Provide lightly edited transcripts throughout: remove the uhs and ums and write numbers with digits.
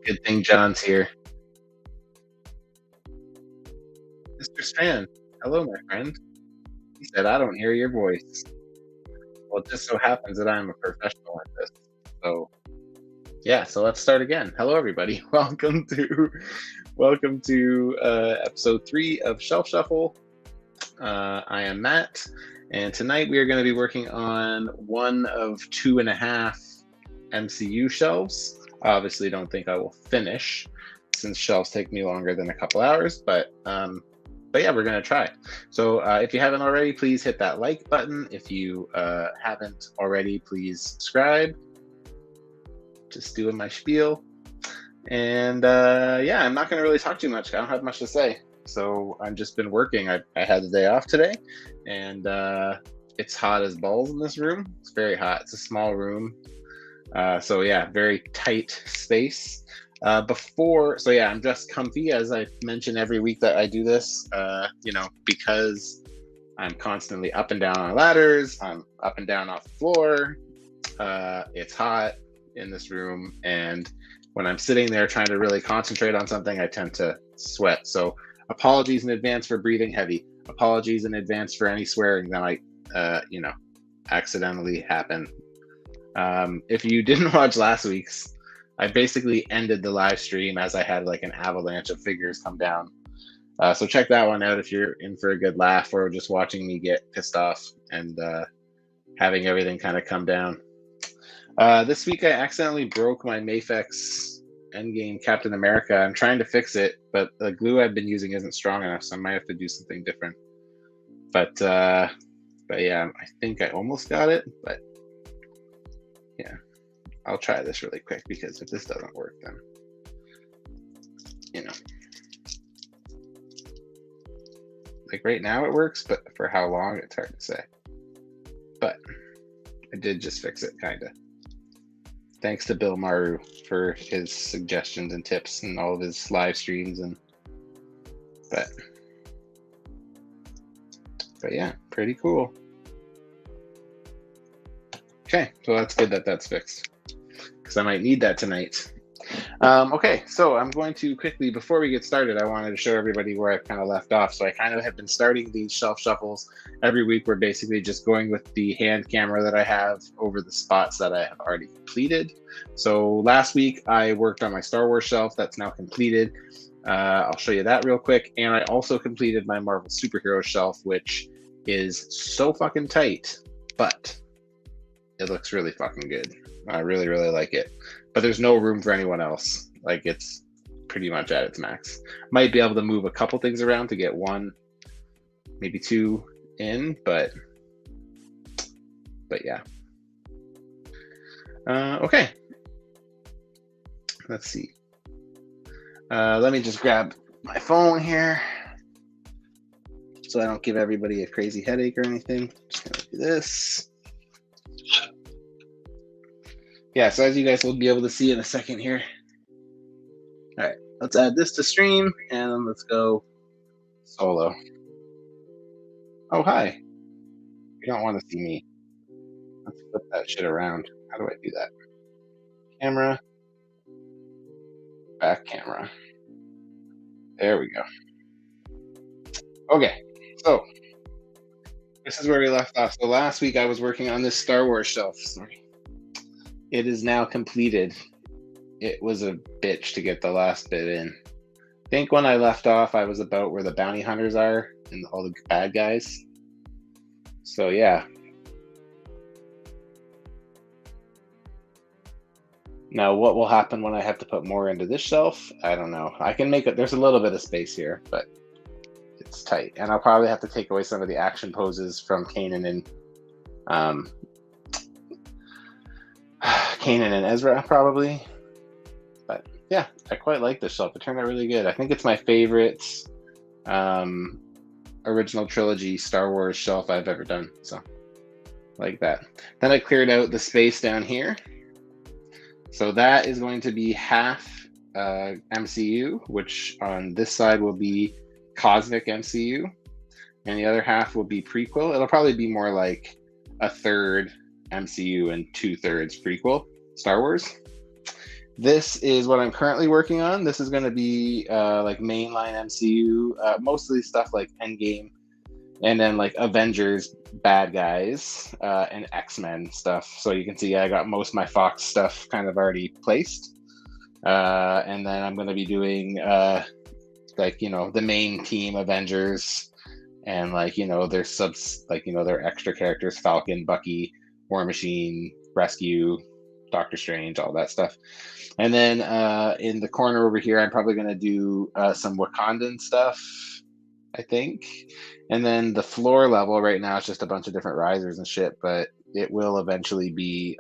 Good thing John's here. Mr. Stan, hello, my friend. He said, I don't hear your voice. Well, it just so happens that I'm a professional at this. So, yeah, so let's start again. Hello, everybody. Welcome to episode 3 of Shelf Shuffle. I am Matt, and tonight we are going to be working on one of 2.5 MCU shelves. I obviously don't think I will finish since shelves take me longer than a couple hours, but yeah, we're going to try. So if you haven't already, please hit that like button. If you haven't already, please subscribe. Just doing my spiel. And yeah, I'm not going to really talk too much. I don't have much to say. So I've just been working. I had the day off today, and it's hot as balls in this room. It's very hot. It's a small room. So yeah, very tight space. So yeah, I'm dressed comfy, as I mention every week that I do this, because I'm constantly up and down on ladders, I'm up and down off the floor, it's hot in this room, and when I'm sitting there trying to really concentrate on something, I tend to sweat. So apologies in advance for breathing heavy, apologies in advance for any swearing that might, accidentally happen. If you didn't watch last week's, I basically ended the live stream as I had like an avalanche of figures come down. So check that one out if you're in for a good laugh or just watching me get pissed off and having everything kind of come down. This week I accidentally broke my Mafex Endgame Captain America. I'm trying to fix it, but the glue I've been using isn't strong enough, so I might have to do something different. But yeah, I think I almost got it, but yeah. I'll try this really quick, because if this doesn't work, then, like right now it works, but for how long, it's hard to say. But I did just fix it, kind of. Thanks to Bill Maru for his suggestions and tips and all of his live streams, but yeah, pretty cool. Okay, so that's good that that's fixed, because I might need that tonight. Okay, so I'm going to quickly, before we get started, I wanted to show everybody where I've kind of left off. So I kind of have been starting these shelf shuffles every week. We're basically just going with the hand camera that I have over the spots that I have already completed. So last week I worked on my Star Wars shelf. That's now completed. I'll show you that real quick. And I also completed my Marvel superhero shelf, which is so fucking tight, but it looks really fucking good. I really, really like it. But there's no room for anyone else. Like, it's pretty much at its max. Might be able to move a couple things around to get one, maybe two in, but yeah. Okay. Let's see. Let me just grab my phone here so I don't give everybody a crazy headache or anything. Just gonna do this. Yeah, so as you guys will be able to see in a second here. All right, let's add this to stream, and then let's go solo. Oh, hi. You don't want to see me. Let's flip that shit around. How do I do that? Camera. Back camera. There we go. Okay, so this is where we left off. So last week I was working on this Star Wars shelf. Sorry. It is now completed. It was a bitch to get the last bit in. I think when I left off, I was about where the bounty hunters are and all the bad guys. So yeah. Now what will happen when I have to put more into this shelf? I don't know. I can make it. There's a little bit of space here, but it's tight. And I'll probably have to take away some of the action poses from Kanan and Ezra, probably. But yeah, I quite like this shelf. It turned out really good. I think it's my favorite original trilogy Star Wars shelf I've ever done. So like that. Then I cleared out the space down here. So that is going to be half MCU, which on this side will be Cosmic MCU, and the other half will be prequel. It'll probably be more like a third MCU and 2/3 prequel Star Wars. This is what I'm currently working on. This is going to be like mainline MCU, mostly stuff like Endgame, and then like Avengers bad guys, and X-Men stuff. So you can see I got most of my Fox stuff kind of already placed. And then I'm going to be doing like, the main team Avengers, and like, their subs, like, their extra characters, Falcon, Bucky, War Machine, Rescue, Doctor Strange, all that stuff. And then in the corner over here, I'm probably going to do some Wakandan stuff, I think. And then the floor level right now is just a bunch of different risers and shit, but it will eventually be,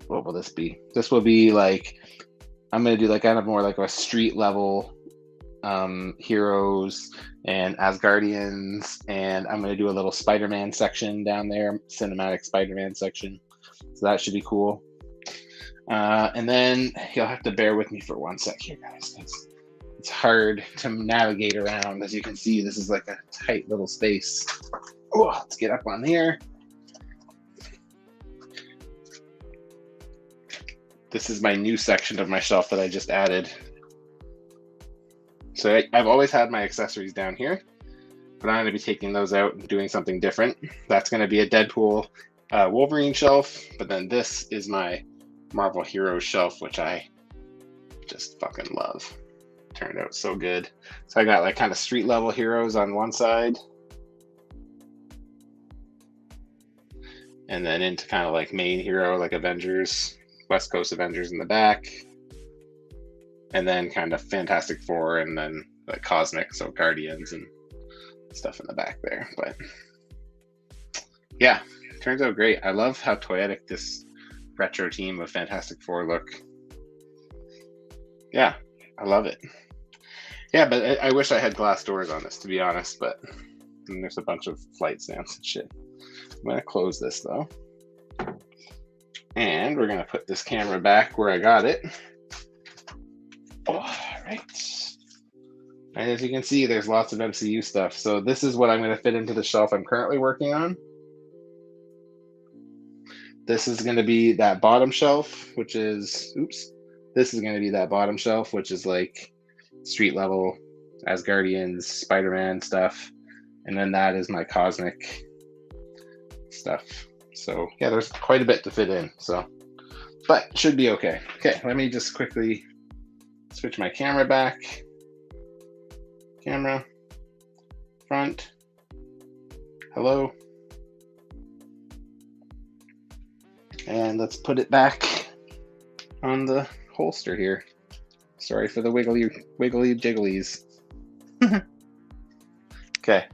what will this be? This will be like, I'm going to do like kind of more like a street level heroes and Asgardians, and I'm going to do a little Spider-Man section down there, cinematic Spider-Man section. So that should be cool. And then you'll have to bear with me for one sec here, guys. It's hard to navigate around. As you can see, this is like a tight little space. Oh, let's get up on here. This is my new section of my shelf that I just added. So I've always had my accessories down here, but I'm going to be taking those out and doing something different. That's going to be a Deadpool Wolverine shelf, but then this is my Marvel Heroes shelf, which I just fucking love. Turned out so good. So I got like kind of street level heroes on one side, and then into kind of like main hero, like Avengers, West Coast Avengers in the back, and then kind of Fantastic Four, and then like Cosmic, so Guardians and stuff in the back there. But yeah, turns out great. I love how toyetic this retro team of Fantastic Four look. Yeah, I love it. Yeah, but I wish I had glass doors on this, to be honest, but there's a bunch of flight stands and shit. I'm going to close this, though. And we're going to put this camera back where I got it. All right. And as you can see, there's lots of MCU stuff. So this is what I'm going to fit into the shelf I'm currently working on. This is going to be that bottom shelf, which is, this is going to be that bottom shelf, which is like street level Asgardians, Spider-Man stuff. And then that is my Cosmic stuff. So yeah, there's quite a bit to fit in. So, but should be okay. Okay, let me just quickly switch my camera back. Camera, front, hello. And let's put it back on the holster here. Sorry for the wiggly jigglies. Okay.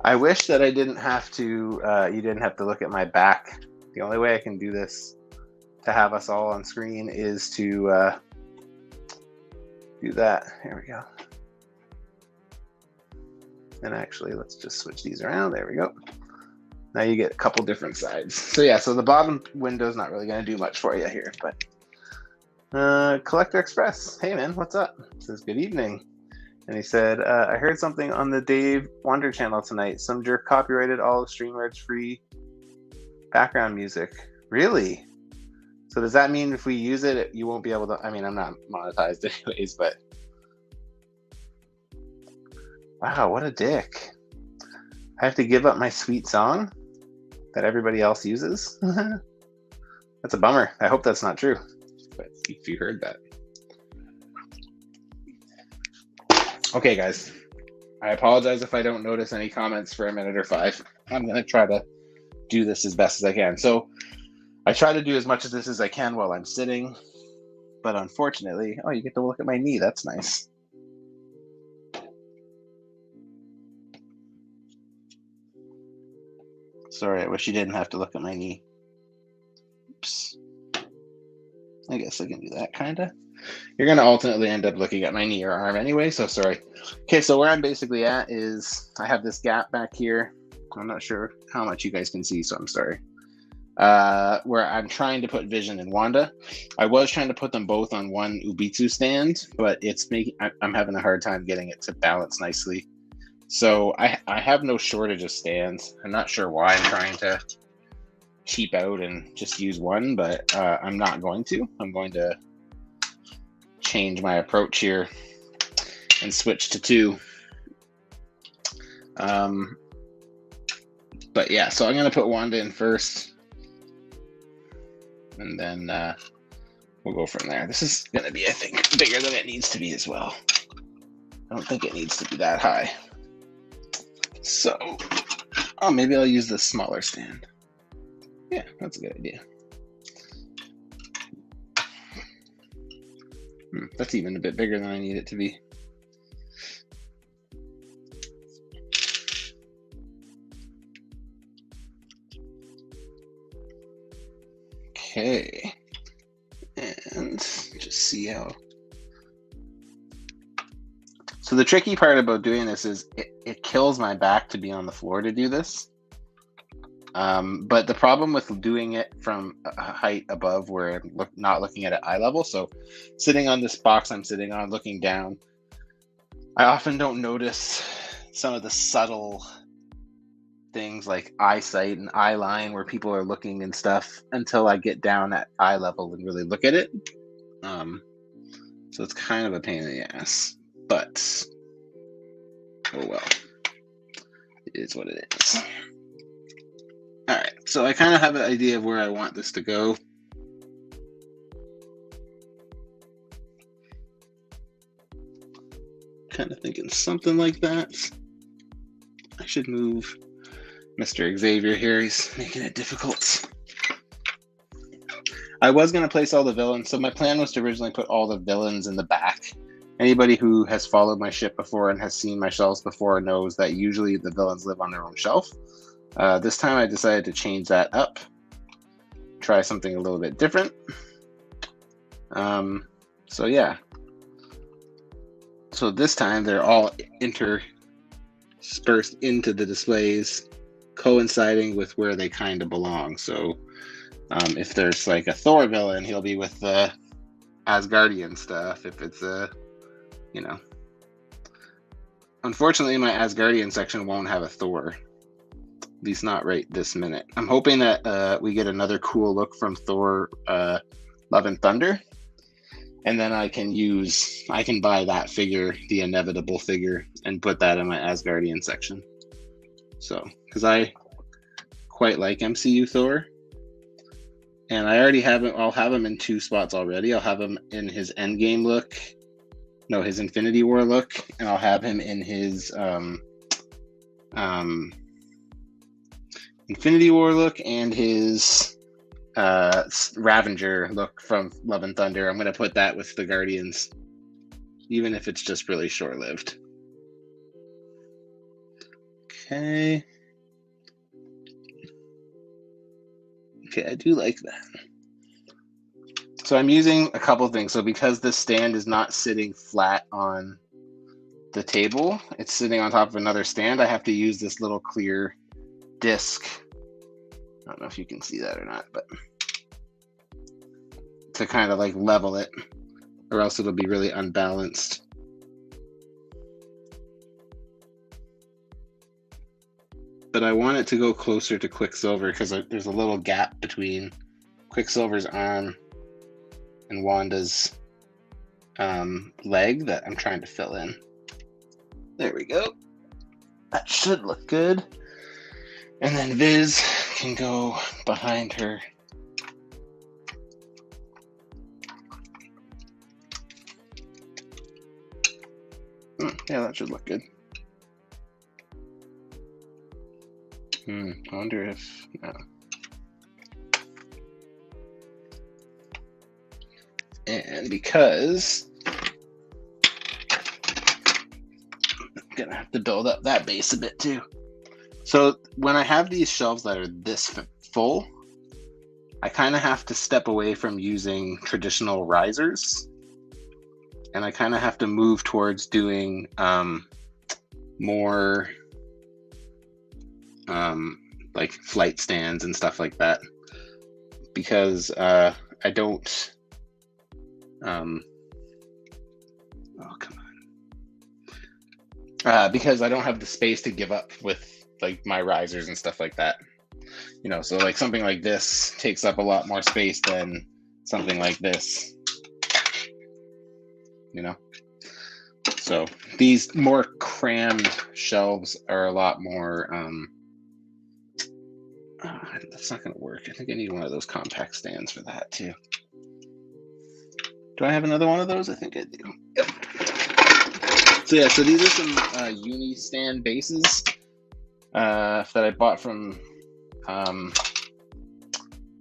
I wish that I didn't have to, you didn't have to look at my back. The only way I can do this to have us all on screen is to do that. Here we go. And actually, let's just switch these around. There we go. Now you get a couple different sides. So yeah, so the bottom window is not really going to do much for you here, but Collector Express. Hey man, what's up? Says good evening. And he said, I heard something on the Dave Wonder channel tonight. Some jerk copyrighted all of StreamYard's free background music. Really? So does that mean if we use it, you won't be able to, I mean, I'm not monetized anyways, but wow, what a dick. I have to give up my sweet song that everybody else uses? That's a bummer. I hope that's not true. But if you heard that. Okay, guys. I apologize if I don't notice any comments for a minute or 5. I'm going to try to do this as best as I can. So I try to do as much of this as I can while I'm sitting. But unfortunately, oh, you get to look at my knee. That's nice. Sorry, I wish you didn't have to look at my knee. Oops. I guess I can do that, kind of. You're going to ultimately end up looking at my knee or arm anyway, so sorry. Okay, so where I'm basically at is I have this gap back here. I'm not sure how much you guys can see, so I'm sorry. Where I'm trying to put Vision and Wanda. I was trying to put them both on one Ubitsu stand, but I'm having a hard time getting it to balance nicely. So I have no shortage of stands. I'm not sure why I'm trying to cheap out and just use one, but I'm not going to. I'm going to change my approach here and switch to 2. But yeah, so I'm going to put Wanda in first, and then we'll go from there. This is going to be, I think, bigger than it needs to be as well. I don't think it needs to be that high. So, maybe I'll use this smaller stand. Yeah, that's a good idea. That's even a bit bigger than I need it to be. Okay, and just see how. So the tricky part about doing this is it kills my back to be on the floor to do this. But the problem with doing it from a height above where I'm not looking at it eye level, so sitting on this box I'm sitting on, looking down, I often don't notice some of the subtle things like eyesight and eye line where people are looking and stuff until I get down at eye level and really look at it. So it's kind of a pain in the ass, but oh well, it is what it is. All right, so I kind of have an idea of where I want this to go. Kind of thinking something like that. I should move Mr. Xavier here. He's making it difficult. I was going to place all the villains. So my plan was to originally put all the villains in the back. Anybody who has followed my ship before and has seen my shelves before knows that usually the villains live on their own shelf. This time I decided to change that up. Try something a little bit different. So yeah. So this time they're all interspersed into the displays, coinciding with where they kind of belong. So if there's like a Thor villain, he'll be with the Asgardian stuff. If it's unfortunately my Asgardian section won't have a Thor, at least not right this minute. I'm hoping that we get another cool look from Thor Love and Thunder, and then I can buy that figure, the inevitable figure, and put that in my Asgardian section. So, because I quite like MCU Thor, and I already have him. I'll have him in 2 spots already. I'll have him in his Endgame look, his Infinity War look, and I'll have him in his Infinity War look and his Ravager look from Love and Thunder. I'm going to put that with the Guardians, even if it's just really short-lived. Okay, I do like that. So I'm using a couple things. So because this stand is not sitting flat on the table, it's sitting on top of another stand, I have to use this little clear disc. I don't know if you can see that or not, but to kind of like level it, or else it'll be really unbalanced. But I want it to go closer to Quicksilver because there's a little gap between Quicksilver's arm and Wanda's leg that I'm trying to fill in. There we go. That should look good. And then Viz can go behind her. Yeah, that should look good. I wonder if... No. And because I'm gonna have to build up that base a bit too. So when I have these shelves that are this full, I kind of have to step away from using traditional risers, and I kind of have to move towards doing more like flight stands and stuff like that, because I don't because I don't have the space to give up with like my risers and stuff like that. You know, so like something like this takes up a lot more space than something like this, you know. So these more crammed shelves are a lot more, that's not going to work. I think I need one of those compact stands for that too. Do I have another one of those? I think I do. Yep. So yeah, so these are some uni stand bases that I bought from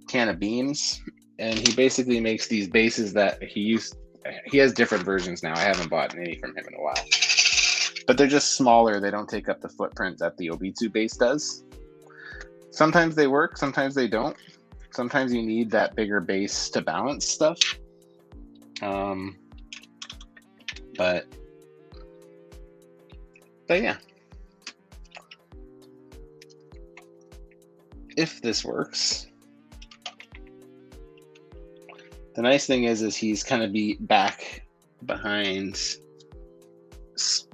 Can of Beans, and he basically makes these bases that he has different versions now. I haven't bought any from him in a while, but they're just smaller. They don't take up the footprint that the Obitsu base does. Sometimes they work, sometimes they don't. Sometimes you need that bigger base to balance stuff. But yeah, if this works, the nice thing is he's kind of be back behind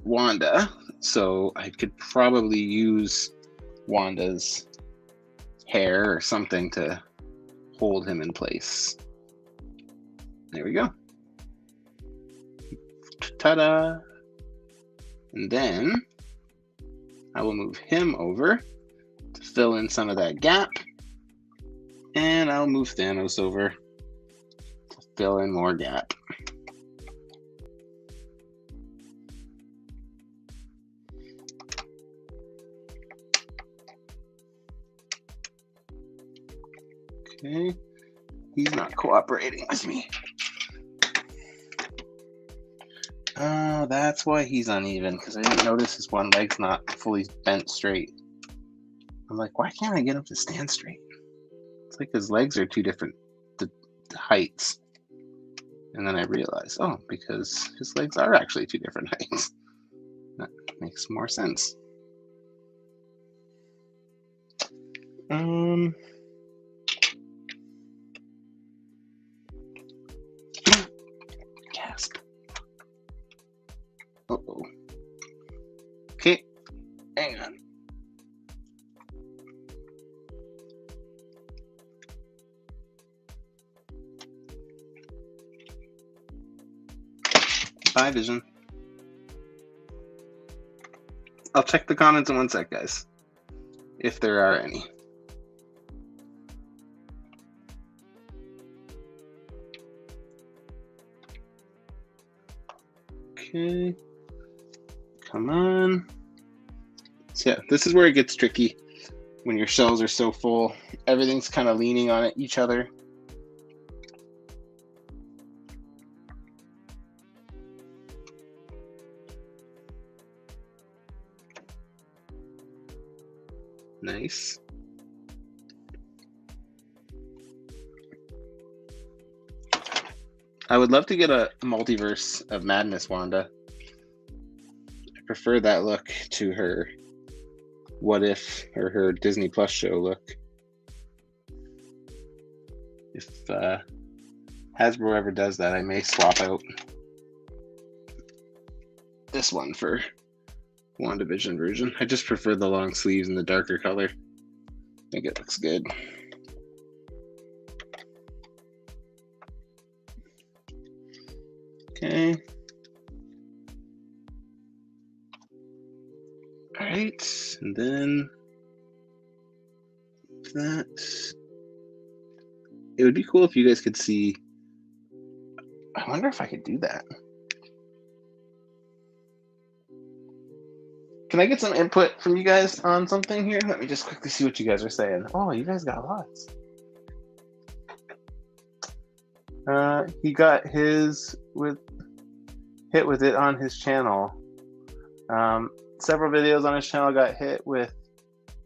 Wanda, so I could probably use Wanda's hair or something to hold him in place. There we go. Ta-da! And then I will move him over to fill in some of that gap, and I'll move Thanos over to fill in more gap. Okay, he's not cooperating with me. Oh, that's why he's uneven, because I didn't notice his one leg's not fully bent straight. I'm like, why can't I get him to stand straight? It's like his legs are two different the heights. And then I realized, oh, because his legs are actually two different heights. That makes more sense. Gasp. Uh-oh. Okay, hang on. Bye, Vision. I'll check the comments in 1 sec, guys, if there are any. Okay, come on. So yeah, this is where it gets tricky when your shelves are so full. Everything's kind of leaning on each other. Nice. I would love to get a multiverse of Madness Wanda. I prefer that look to her What If or her Disney Plus show look. If Hasbro ever does that, I may swap out this one for WandaVision version. I just prefer the long sleeves and the darker color. I think it looks good. Okay. All right, and then that. It would be cool if you guys could see. I wonder if I could do that. Can I get some input from you guys on something here? Let me just quickly see what you guys are saying. Oh, you guys got lots. He got his hit with it on his channel. Several videos on his channel got hit with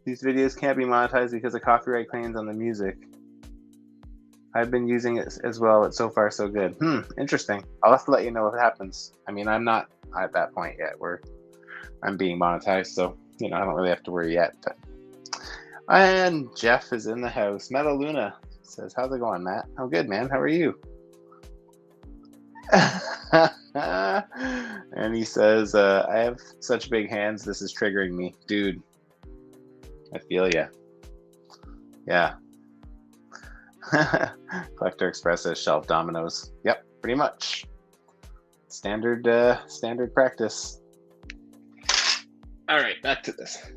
these videos can't be monetized because of copyright claims on the music. I've been using it as well. It's so far so good. Interesting. I'll have to let you know what happens. I mean, I'm not at that point yet where I'm being monetized, so I don't really have to worry yet. But... And Jeff is in the house. Meta Luna says, "How's it going, Matt?" I'm good, man. How are you? And he says, "I have such big hands. This is triggering me, dude. I feel ya. Yeah. Collector Express says shelf dominoes. Yep, pretty much. Standard practice. All right, back to this.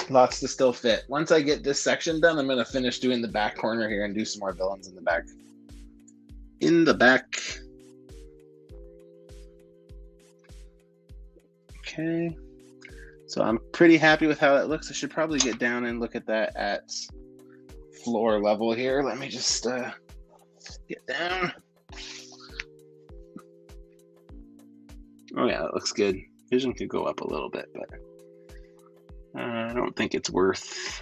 Lots to still fit. Once I get this section done, I'm going to finish doing the back corner here and do some more villains in the back. In the back. Okay. So I'm pretty happy with how that looks. I should probably get down and look at that at floor level here. Let me just get down. Oh yeah, that looks good. Vision could go up a little bit, but I don't think it's worth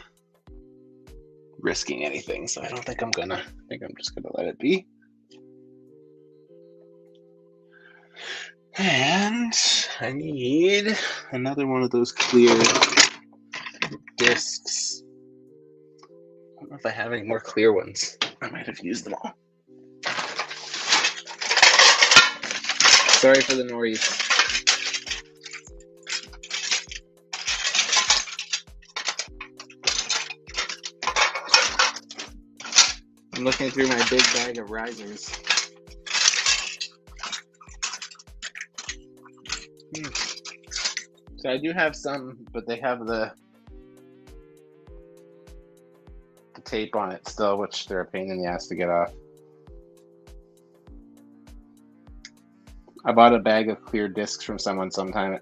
risking anything. So I don't think I'm gonna. I think I'm just gonna let it be. And I need another one of those clear discs. I don't know if I have any more clear ones. I might have used them all. Sorry for the noise. I'm looking through my big bag of risers. So I do have some, but they have the tape on it still, which they're a pain in the ass to get off. I bought a bag of clear discs from someone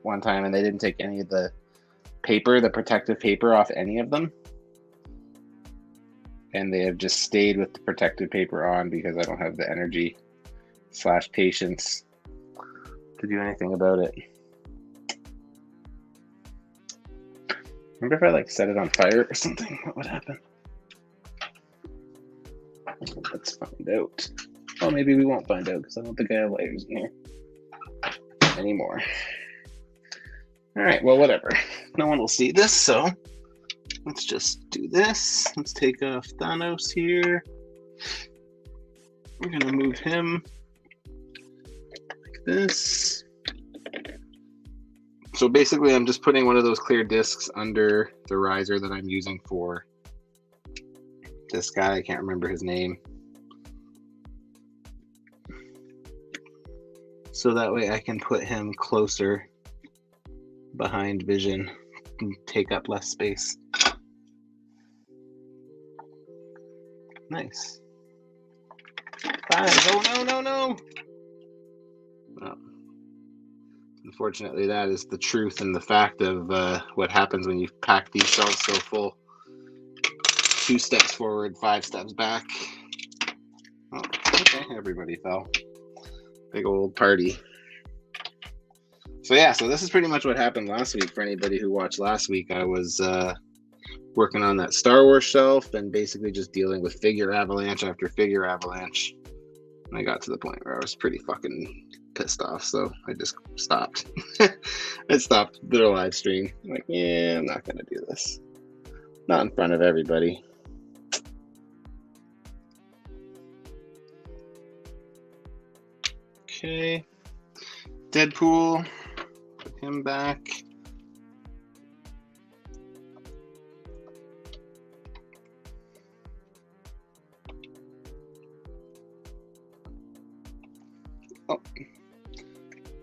one time, and they didn't take any of the paper, the protective paper off any of them. And they have just stayed with the protective paper on because I don't have the energy / patience to do anything about it. Remember if I set it on fire or something, what would happen? Let's find out. Oh, maybe we won't find out because I don't think I have layers in here anymore. All right, well, whatever. No one will see this, so let's just do this. Let's take off Thanos here. We're gonna move him like this. So basically, I'm just putting one of those clear discs under the riser that I'm using for this guy. I can't remember his name. So that way I can put him closer behind Vision and take up less space. Nice. 5. Oh, no. Oh. Unfortunately, that is the truth and the fact of what happens when you pack these shelves so full. 2 steps forward, 5 steps back. Oh, okay, everybody fell. Big old party. So yeah, so this is pretty much what happened last week. For anybody who watched last week, I was working on that Star Wars shelf and basically just dealing with figure avalanche after figure avalanche. And I got to the point where I was pretty fucking pissed off, so I just stopped. I stopped the live stream. I'm like, yeah, I'm not gonna do this. Not in front of everybody. Okay. Deadpool. Put him back. Oh.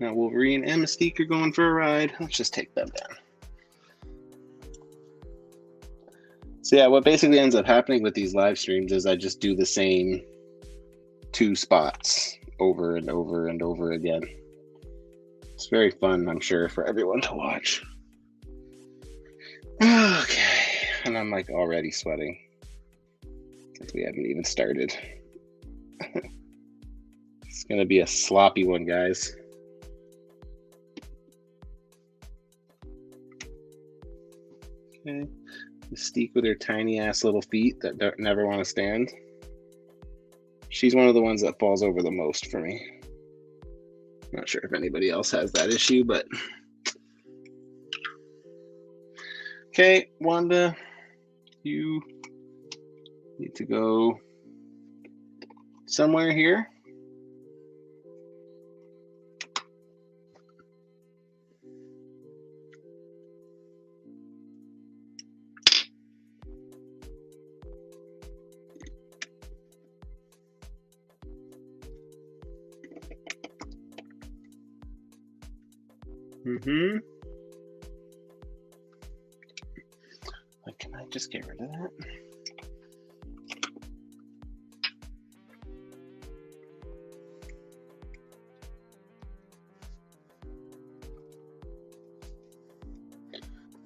Now Wolverine and Mystique are going for a ride. Let's just take them down. So yeah, what basically ends up happening with these live streams is I just do the same 2 spots over and over and over again. It's very fun, I'm sure, for everyone to watch. Okay, and I'm already sweating. We haven't even started. It's gonna be a sloppy one, guys. Okay, Mystique with her tiny ass little feet that never want to stand. She's one of the ones that falls over the most for me. Not sure if anybody else has that issue, but okay, Wanda, you need to go somewhere here. Like, can I just get rid of that?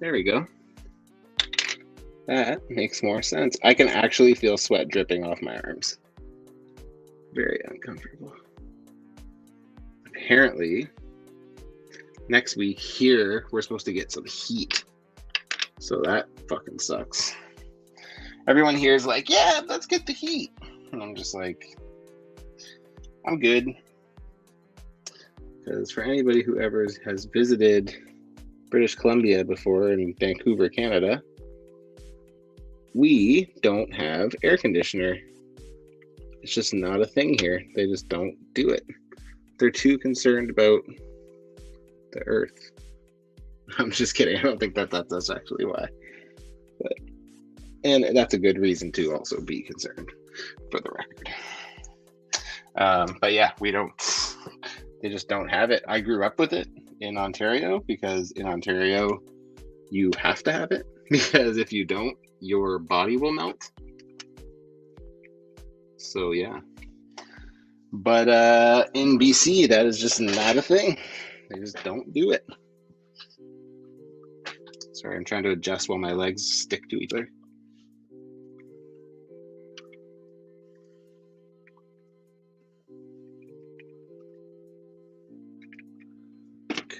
There we go. That makes more sense. I can actually feel sweat dripping off my arms. Very uncomfortable. Apparently, next week here, we're supposed to get some heat. So that fucking sucks. Everyone here is like, yeah, let's get the heat. And I'm just like, I'm good. Because for anybody who ever has visited British Columbia before in Vancouver, Canada, we don't have air conditioner. It's just not a thing here. They just don't do it. They're too concerned about the earth. I'm just kidding. I don't think that's actually why. And that's a good reason to also be concerned, for the record. But yeah, they just don't have it. I grew up with it in Ontario because in Ontario, you have to have it because if you don't, your body will melt. So yeah. But in BC, that is just not a thing. They just don't do it. Sorry, I'm trying to adjust while my legs stick to each other.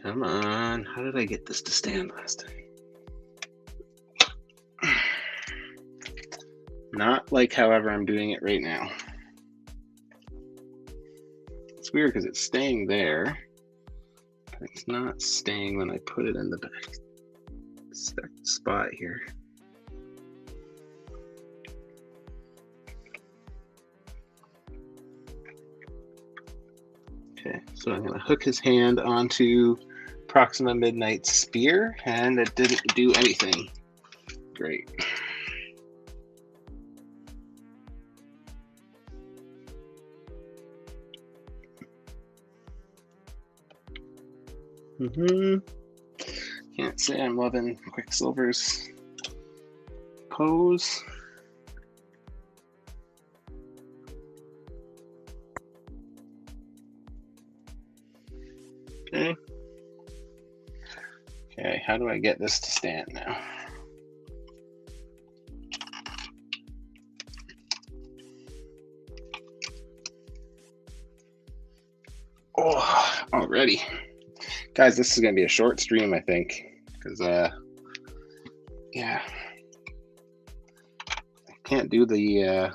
Come on, how did I get this to stand last time? Not like however I'm doing it right now. It's weird because it's staying there, but it's not staying when I put it in the back spot here. Okay, so I'm going to hook his hand onto Proxima Midnight's spear, and it didn't do anything. Great. Can't say I'm loving Quicksilver's pose. Okay. Okay, how do I get this to stand now? Oh, already. Guys, this is going to be a short stream, I think, because, yeah, I can't do the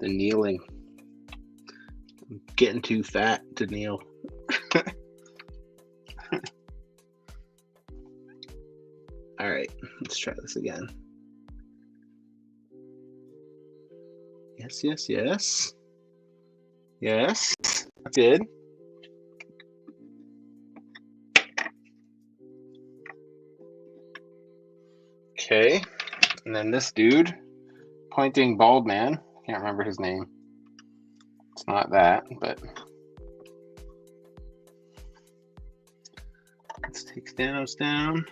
kneeling. I'm getting too fat to kneel. All right, let's try this again. Yes, yes, yes. Yes, that's good. Okay, and then this dude, pointing bald man, can't remember his name. It's not that, but let's take Thanos down.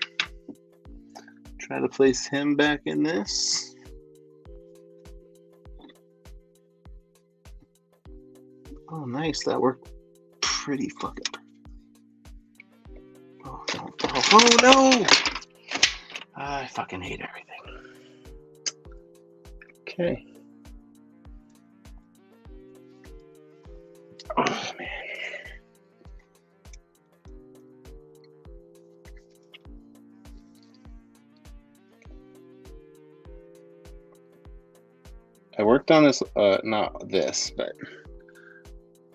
Try to place him back in this. Oh, nice, that worked pretty fucking perfectly. Oh, no. Oh, no! I fucking hate everything. Okay. Oh, man. I worked on this, not this, but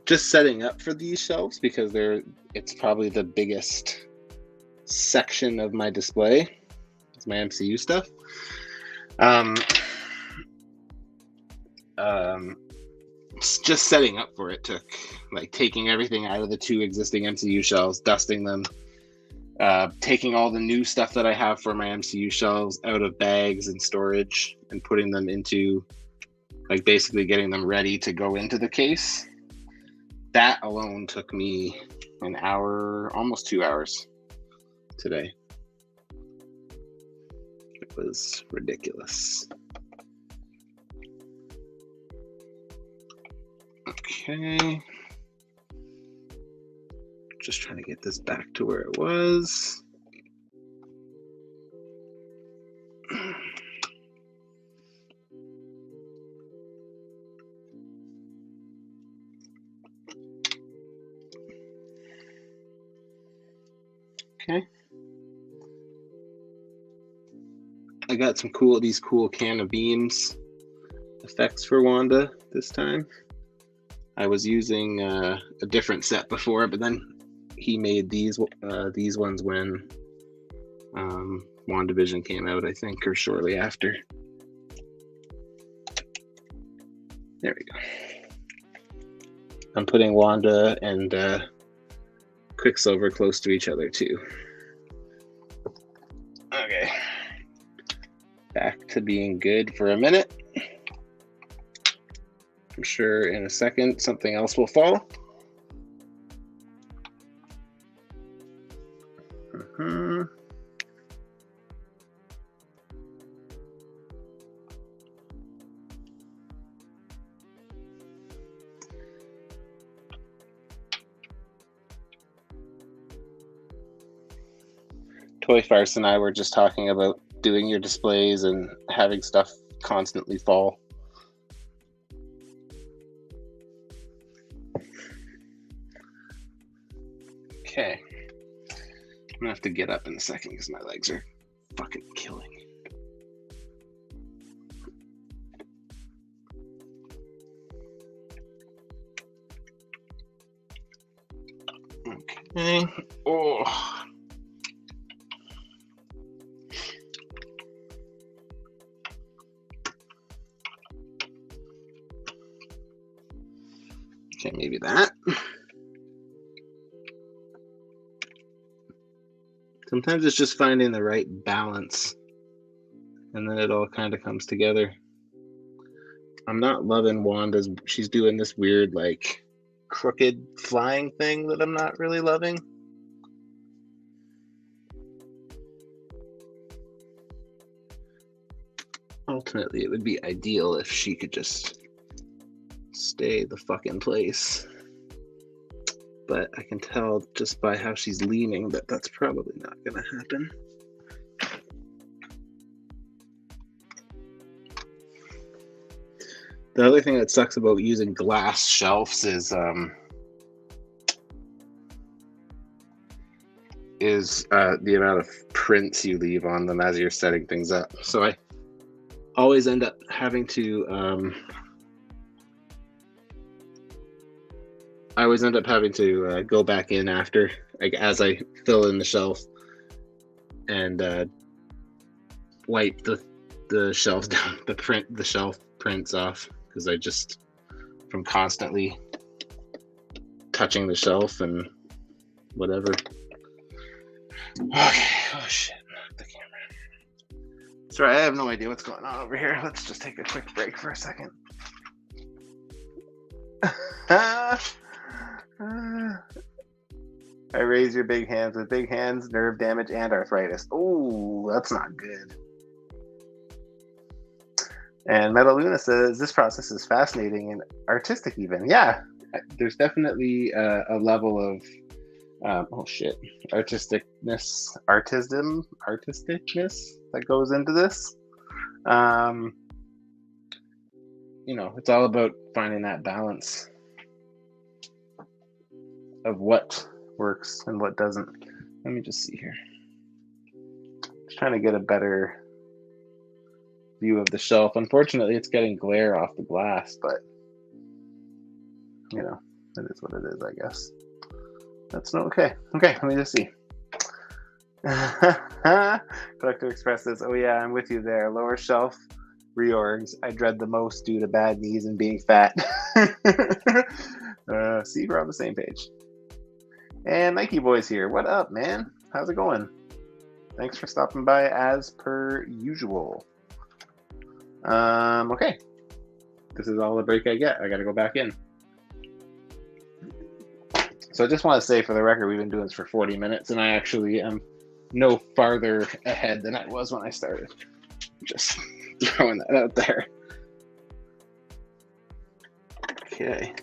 just setting up for these shelves because it's probably the biggest section of my display. It's my MCU stuff. Just setting up for it took like taking everything out of the two existing MCU shelves, dusting them, taking all the new stuff that I have for my MCU shelves out of bags and storage and putting them into like basically getting them ready to go into the case. that alone took me an hour, almost 2 hours today. It was ridiculous. Okay. Just trying to get this back to where it was. Okay. I got these cool can of beans effects for Wanda this time. I was using a different set before, but then he made these ones when WandaVision came out, I think, or shortly after. There we go. I'm putting Wanda and Quicksilver close to each other too. Okay. Back to being good for a minute. I'm sure in a second something else will fall. Toy Farce and I were just talking about doing your displays and having stuff constantly fall. Okay. I'm gonna have to get up in a second because my legs are fucking killing. Okay. Oh. Okay, maybe that. Sometimes it's just finding the right balance, and then it all kind of comes together. I'm not loving Wanda's. She's doing this weird, like, crooked flying thing that I'm not really loving. Ultimately, it would be ideal if she could just stay the fucking place. But I can tell just by how she's leaning that that's probably not going to happen. The other thing that sucks about using glass shelves is the amount of prints you leave on them as you're setting things up. So I always end up having to go back in after, like, as I fill in the shelf and wipe the shelves down, the shelf prints off, because I just, from constantly touching the shelf and whatever. Okay. Oh shit. The camera. Sorry, I have no idea what's going on over here. Let's just take a quick break for a second. I raise your big hands. With big hands, nerve damage, and arthritis. Oh, that's not good. And Metal Luna says, this process is fascinating and artistic even. Yeah, there's definitely a level of, artisticness that goes into this. It's all about finding that balance of what works and what doesn't. Let me just see here. Just trying to get a better view of the shelf. Unfortunately, it's getting glare off the glass, but it is what it is, I guess. That's not okay. Okay, let me just see. Collector Express says, oh yeah, I'm with you there. Lower shelf reorgs I dread the most due to bad knees and being fat. See, we're on the same page. And Nike Boy's here. What up, man? How's it going? Thanks for stopping by as per usual. Okay. This is all the break I get. I gotta go back in. So I just want to say for the record, we've been doing this for 40 minutes, and I actually am no farther ahead than I was when I started. Just throwing that out there. Okay.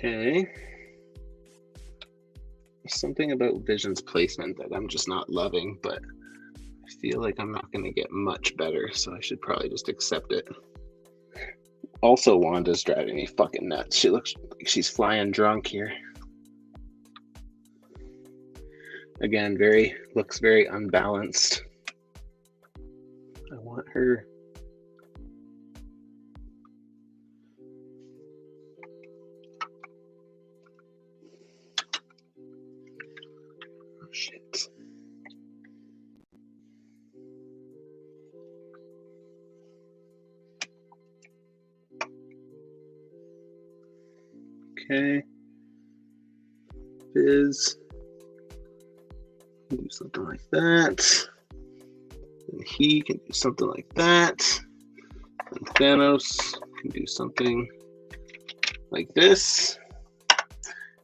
Okay. There's something about Vision's placement that I'm just not loving, but I feel like I'm not going to get much better, so I should probably just accept it. Also, Wanda's driving me fucking nuts. She looks like she's flying drunk here. Again, looks very unbalanced. I want her. Oh, shit. Okay. Fizz. Do something like that. And he can do something like that. And Thanos can do something like this.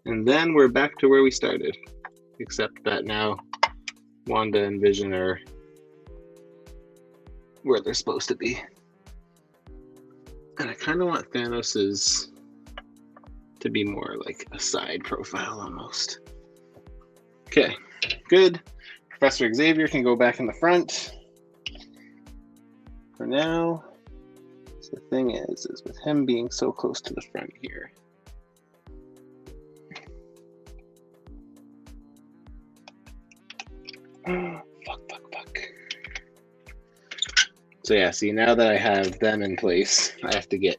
And then we're back to where we started. Except that now Wanda and Vision are where they're supposed to be. And I kind of want Thanos's to be more like a side profile almost. Okay, good. Professor Xavier can go back in the front for now. So the thing is with him being so close to the front here, fuck. So yeah, see, now that I have them in place, I have to get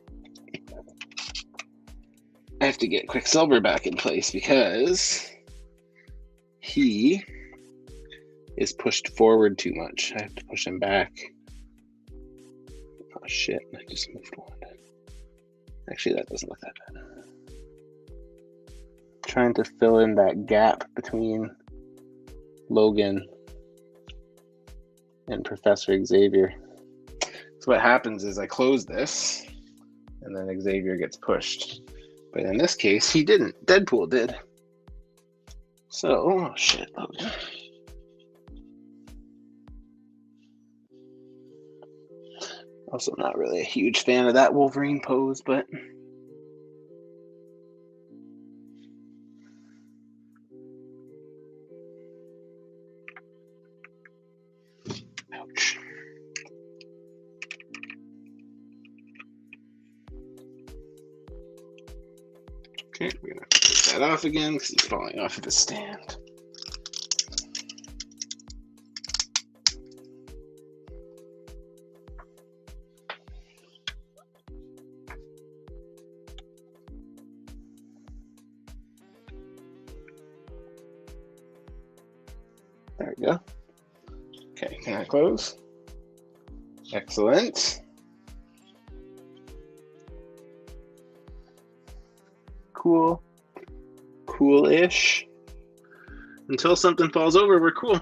Quicksilver back in place because he is pushed forward too much. I have to push him back. Oh shit, I just moved one. Actually, that doesn't look that bad. Trying to fill in that gap between Logan and Professor Xavier. So what happens is I close this, and then Xavier gets pushed. But in this case, he didn't. Deadpool did. So, oh shit, Logan. Also not really a huge fan of that Wolverine pose, but ouch. Okay, we're gonna take that off again because he's falling off of the stand. There we go. Okay, can I close? Excellent. Cool. Cool-ish. Until something falls over, we're cool.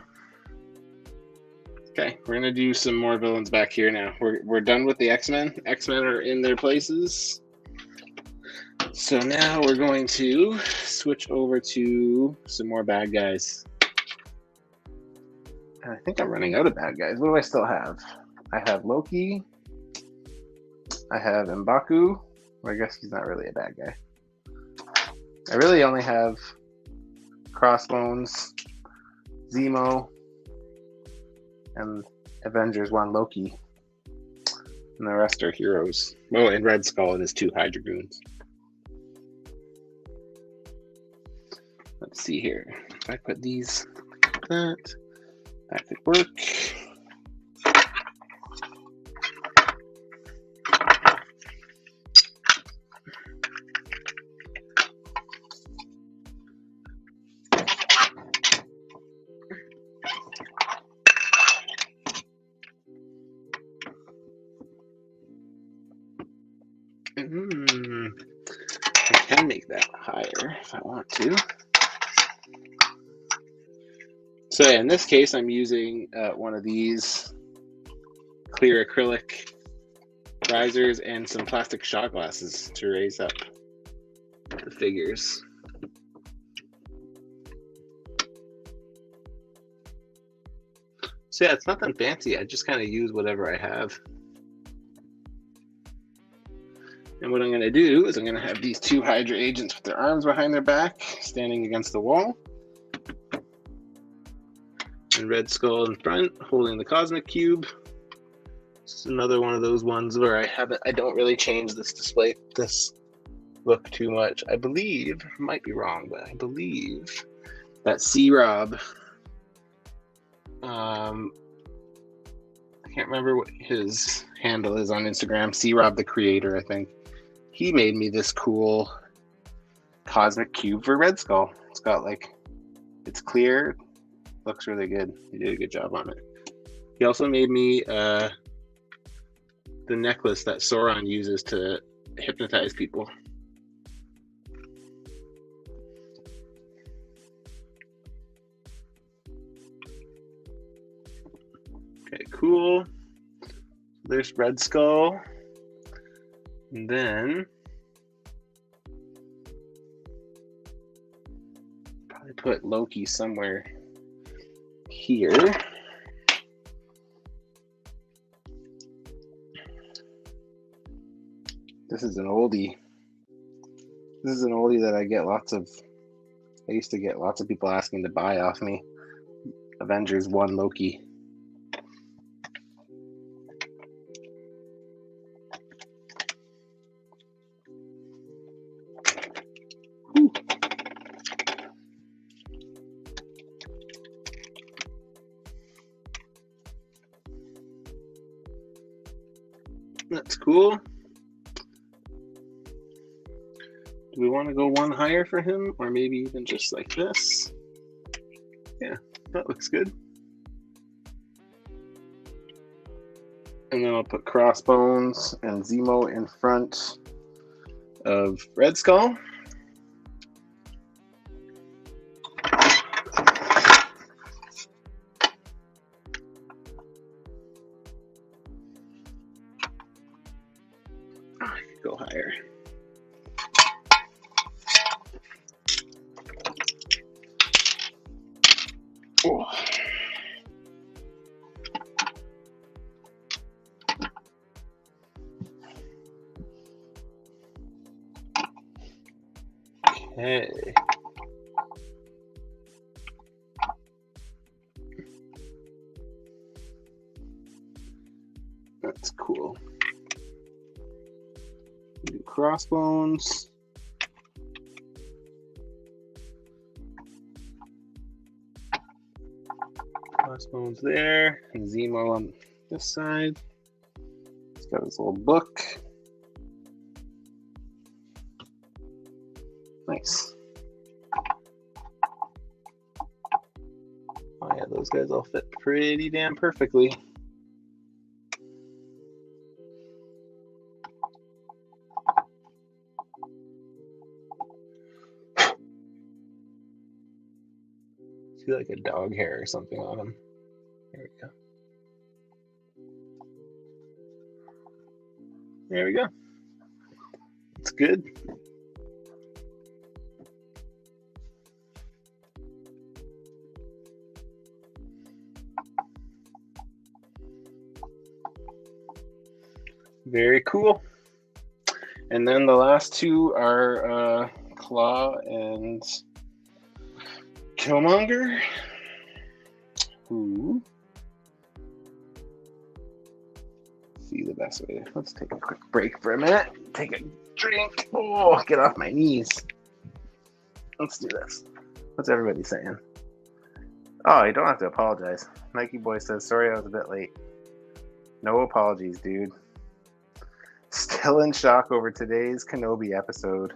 Okay, we're gonna do some more villains back here now. We're done with the X-Men. X-Men are in their places. So now we're going to switch over to some more bad guys. And I think I'm running out of bad guys. What do I still have? I have Loki. I have M'Baku. Well, I guess he's not really a bad guy. I really only have Crossbones, Zemo, and Avengers 1 Loki. And the rest are heroes. Oh, and Red Skull and his 2 Hydra goons. Let's see here. If I put these like that could work. I can make that higher if I want to. So yeah, in this case, I'm using one of these clear acrylic risers and some plastic shot glasses to raise up the figures. So yeah, it's nothing fancy. I just kind of use whatever I have. And what I'm going to do is I'm going to have these two Hydra agents with their arms behind their back, standing against the wall. And Red Skull in front, holding the Cosmic Cube. This is another one of those ones where I don't really change this look too much. I believe, might be wrong, but I believe that C-Rob, I can't remember what his handle is on Instagram, C-Rob the creator, I think. He made me this cool Cosmic Cube for Red Skull. It's got it's clear, looks really good. He did a good job on it. He also made me the necklace that Sauron uses to hypnotize people. Okay, cool. There's Red Skull. And then probably put Loki somewhere here. This is an oldie. This is an oldie that I used to get lots of people asking to buy off me. Avengers 1 Loki. That's cool. Do we want to go one higher for him, or maybe even just like this? Yeah, that looks good. And then I'll put Crossbones and Zemo in front of Red Skull. I could go higher. Oh. Okay. That's cool. Do Crossbones. Crossbones there, and Zemo on this side. He's got his little book. Nice. Oh yeah, those guys all fit pretty damn perfectly. See like a dog hair or something on him. There we go. There we go. It's good. Very cool. And then the last two are Claw and Killmonger. Who? See the best way. Let's take a quick break for a minute. Take a drink. Oh, get off my knees. Let's do this. What's everybody saying? Oh, you don't have to apologize. Nike Boy says, sorry I was a bit late. No apologies, dude. Still in shock over today's Kenobi episode.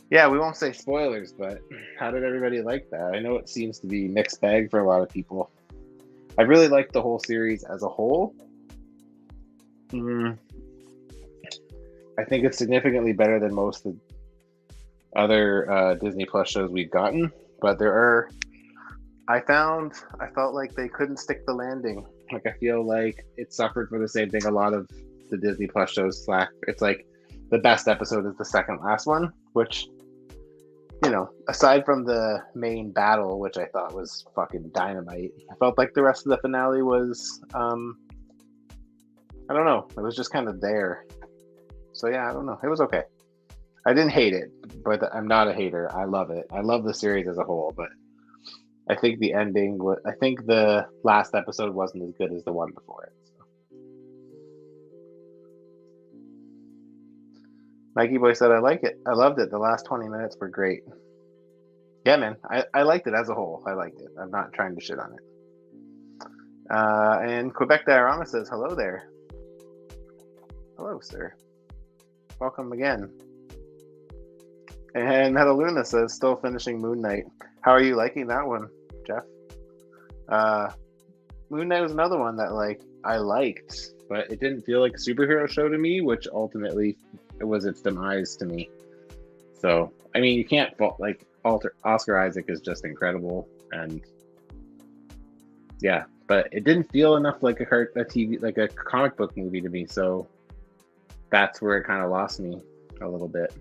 Yeah, we won't say spoilers, but how did everybody like that? I know it seems to be mixed bag for a lot of people. I really liked the whole series as a whole. I think it's significantly better than most of the other Disney Plus shows we've gotten. But I felt like they couldn't stick the landing. Like, I feel like it suffered for the same thing a lot of the Disney Plus shows slack. It's like the best episode is the second last one, which, aside from the main battle, which I thought was fucking dynamite, I felt like the rest of the finale was, I don't know, it was just kind of there. So yeah, I don't know. It was okay. I didn't hate it, but I'm not a hater. I love it. I love the series as a whole, but I think the ending I think the last episode wasn't as good as the one before it. So. Mikey Boy said, I like it. I loved it. The last 20 minutes were great. Yeah, man. I liked it as a whole. I liked it. I'm not trying to shit on it. And Quebec Diorama says, hello there. Hello, sir. Welcome again. And Metaluna says, still finishing Moon Knight. How are you liking that one, Jeff? Moon Knight was another one that I liked, but it didn't feel like a superhero show to me, which ultimately it was its demise to me. So, I mean, you can't fault, Oscar Isaac is just incredible, and yeah, but it didn't feel enough like a TV, like a comic book movie to me, so that's where it kind of lost me a little bit.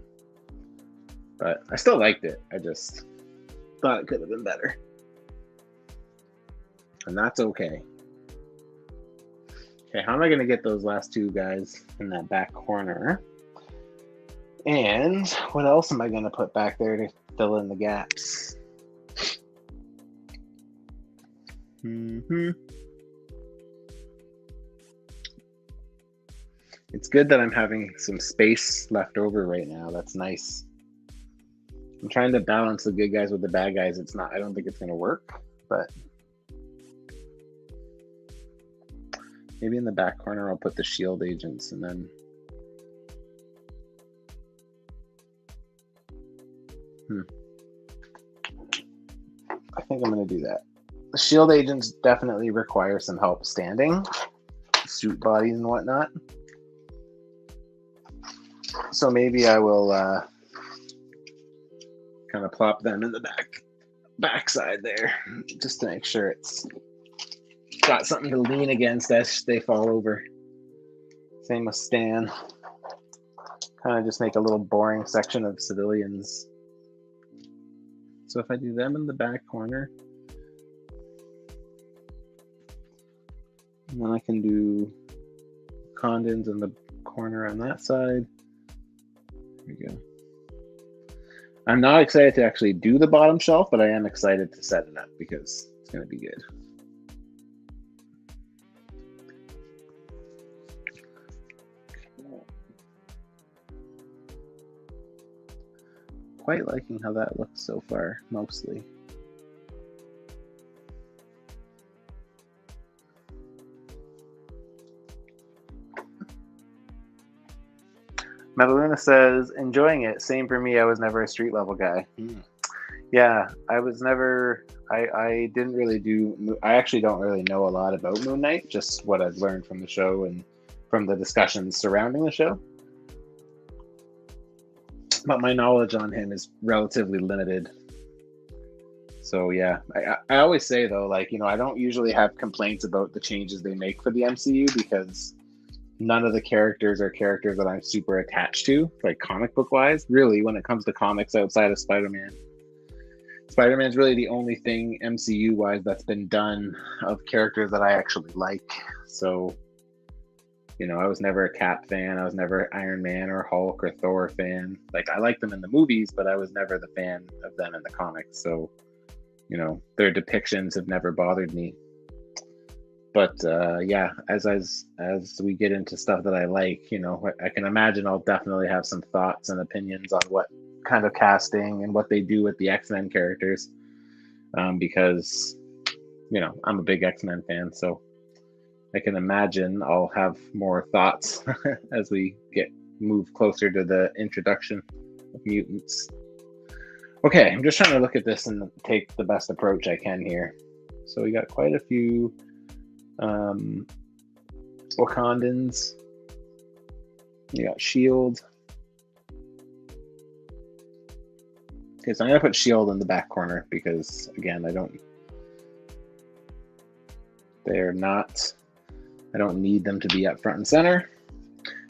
But I still liked it. I just thought it could have been better. And that's okay. Okay, how am I going to get those last two guys in that back corner? And what else am I going to put back there to fill in the gaps? It's good that I'm having some space left over right now. That's nice. I'm trying to balance the good guys with the bad guys. I don't think it's going to work, but maybe in the back corner I'll put the shield agents, and then I think I'm going to do that. The shield agents definitely require some help standing, suit bodies and whatnot. So maybe I will kind of plop them in the backside there, just to make sure it's got something to lean against as they fall over. Same with Stan. Kind of just make a little boring section of civilians. So if I do them in the back corner, and then I can do Condons in the corner on that side. There we go. I'm not excited to actually do the bottom shelf, but I am excited to set it up because it's going to be good. Quite liking how that looks so far, mostly. Metaluna says, enjoying it. Same for me. I was never a street level guy. Yeah, I was never. I didn't really do. I actually don't really know a lot about Moon Knight, just what I've learned from the show and from the discussions surrounding the show. But my knowledge on him is relatively limited. So yeah, I always say though, I don't usually have complaints about the changes they make for the MCU because none of the characters are characters that I'm super attached to, comic book wise. Really, when it comes to comics outside of Spider-Man, Spider-Man's really the only thing MCU wise that's been done of characters that I actually like. So, I was never a Cap fan. I was never Iron Man or Hulk or Thor fan. I liked them in the movies, but I was never the fan of them in the comics. So, their depictions have never bothered me. But yeah, as we get into stuff that I like, I can imagine I'll definitely have some thoughts and opinions on what kind of casting and what they do with the X-Men characters, because I'm a big X-Men fan, so I can imagine I'll have more thoughts as we move closer to the introduction of mutants. Okay, I'm just trying to look at this and take the best approach I can here. So we got quite a few Wakandans. You got shield. Okay, so I'm gonna put shield in the back corner because again, I don't need them to be up front and center.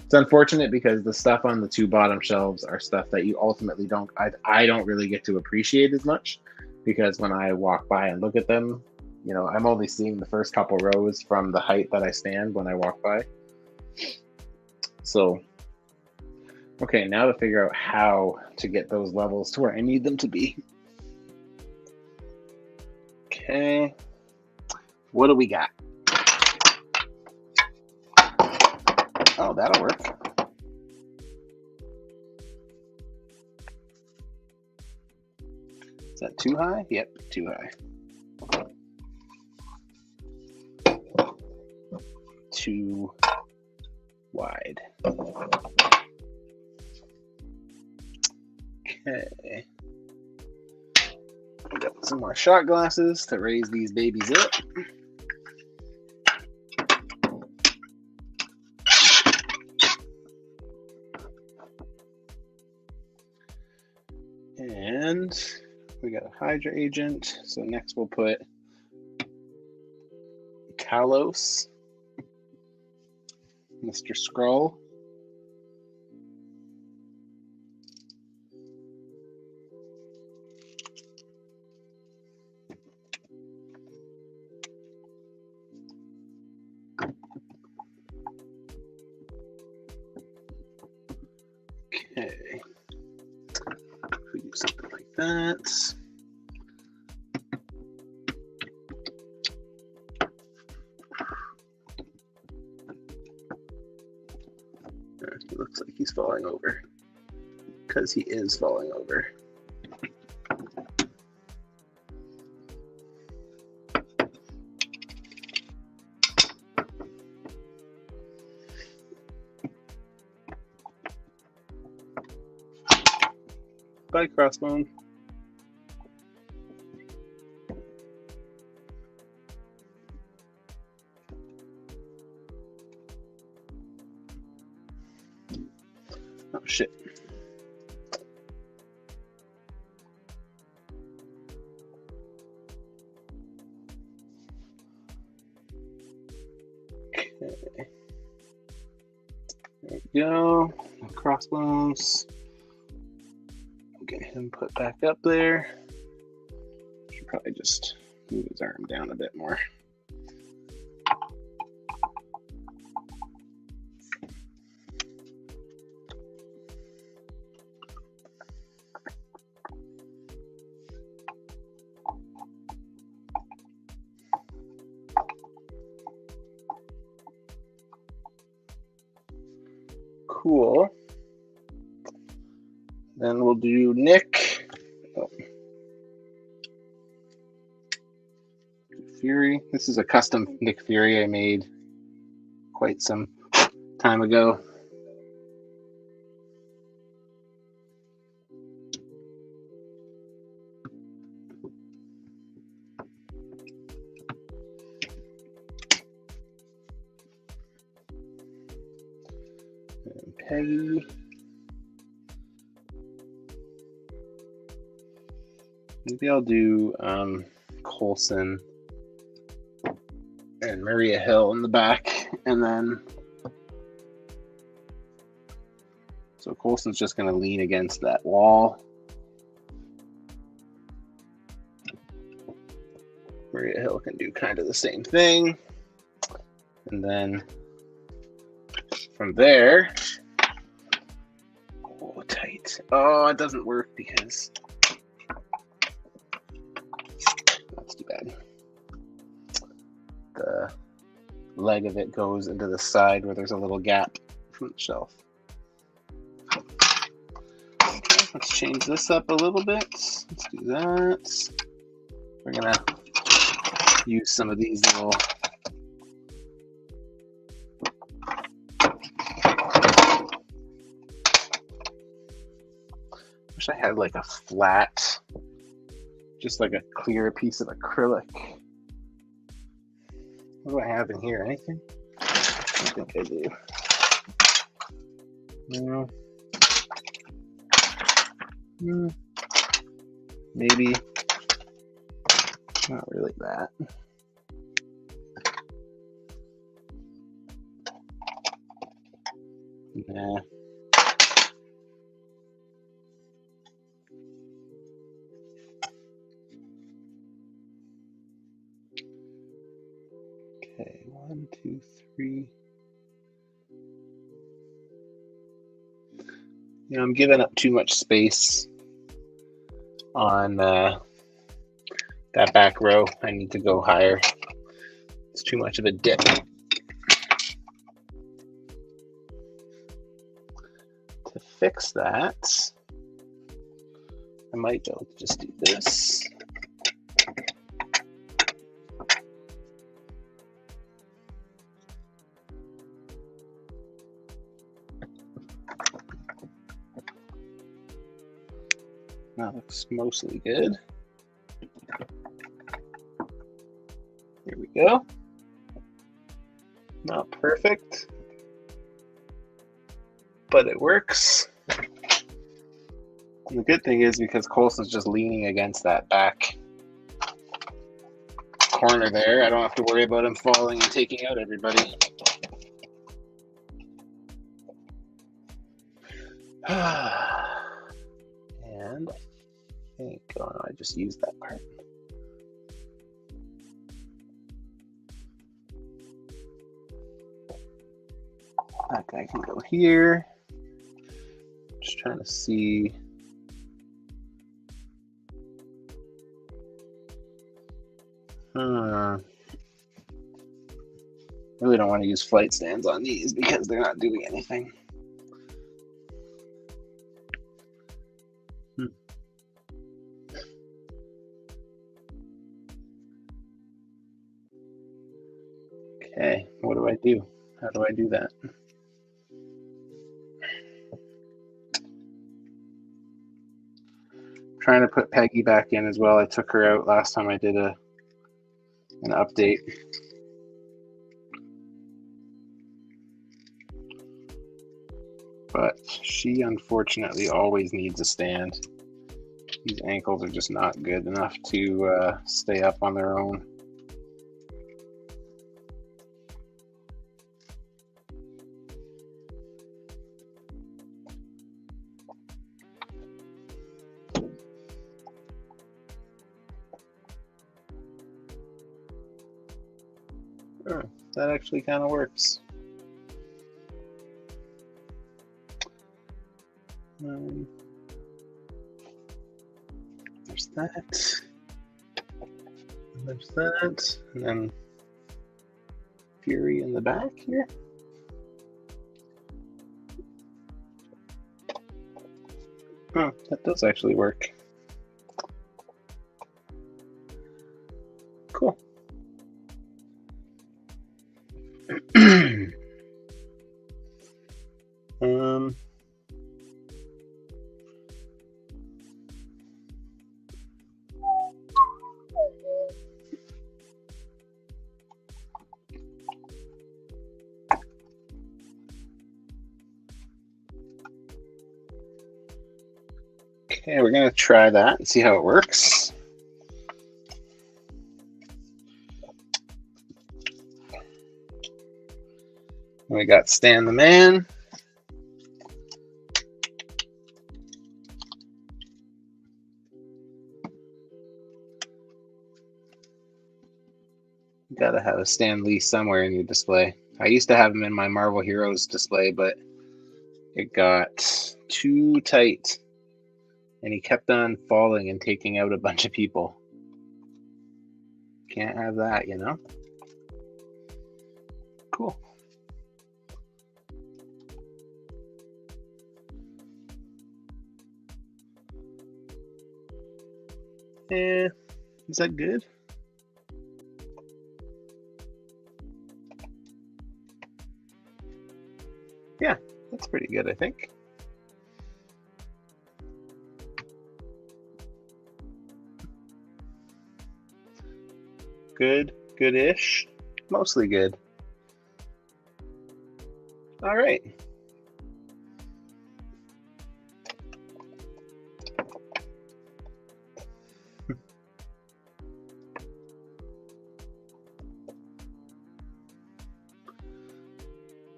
It's unfortunate because the stuff on the two bottom shelves are stuff that you ultimately I don't really get to appreciate as much, because when I walk by and look at them, you know, I'm only seeing the first couple rows from the height that I stand when I walk by. So, okay, now to figure out how to get those levels to where I need them to be. Okay, what do we got? Oh, that'll work. Is that too high? Yep, too high. Too wide. Okay. Got some more shot glasses to raise these babies up. And we got a Hydra agent. So next we'll put Talos, Mr. Skrull. Okay. We do something like that. He looks like he's falling over, because he is falling over. Bye, Crossbone. Oh, shit. Okay. There we go. Crossbones. Get him put back up there. Should probably just move his arm down a bit more. Cool. Then we'll do Nick. Oh. Fury. This is a custom Nick Fury I made quite some time ago. And Peggy. Maybe I'll do Coulson and Maria Hill in the back, and then so Coulson's just going to lean against that wall. Maria Hill can do kind of the same thing, and then from there, oh, tight. Oh, it doesn't work because that's too bad. The leg of it goes into the side where there's a little gap from the shelf. Okay, let's change this up a little bit. Let's do that. We're gonna use some of these little wish I had like a flat, just like a clear piece of acrylic. What do I have in here? Anything? I think I do. No. Maybe. Not really that. Nah. Okay, 1, 2, 3. You know, I'm giving up too much space on that back row. I need to go higher. It's too much of a dip. To fix that, I might be able to just do this. That looks mostly good. Here we go. Not perfect, but it works. And the good thing is, because Colson's just leaning against that back corner there, I don't have to worry about him falling and taking out everybody. And I think, oh no, I just used that part. That guy can go here. Just trying to see. Really don't want to use flight stands on these because they're not doing anything. Okay, what do I do? How do I do that? I'm trying to put Peggy back in as well. I took her out last time I did an update. But she unfortunately always needs a stand. These ankles are just not good enough to stay up on their own. Oh, that actually kind of works. There's that. And there's that. And then Fury in the back here. Oh, that does actually work. Cool. Okay, we're going to try that and see how it works. We got Stan the Man. You gotta have a Stan Lee somewhere in your display. I used to have him in my Marvel Heroes display, but it got too tight. And he kept on falling and taking out a bunch of people. Can't have that, you know? Cool. Is that good? Yeah, that's pretty good, I think. Good, good-ish, mostly good. All right.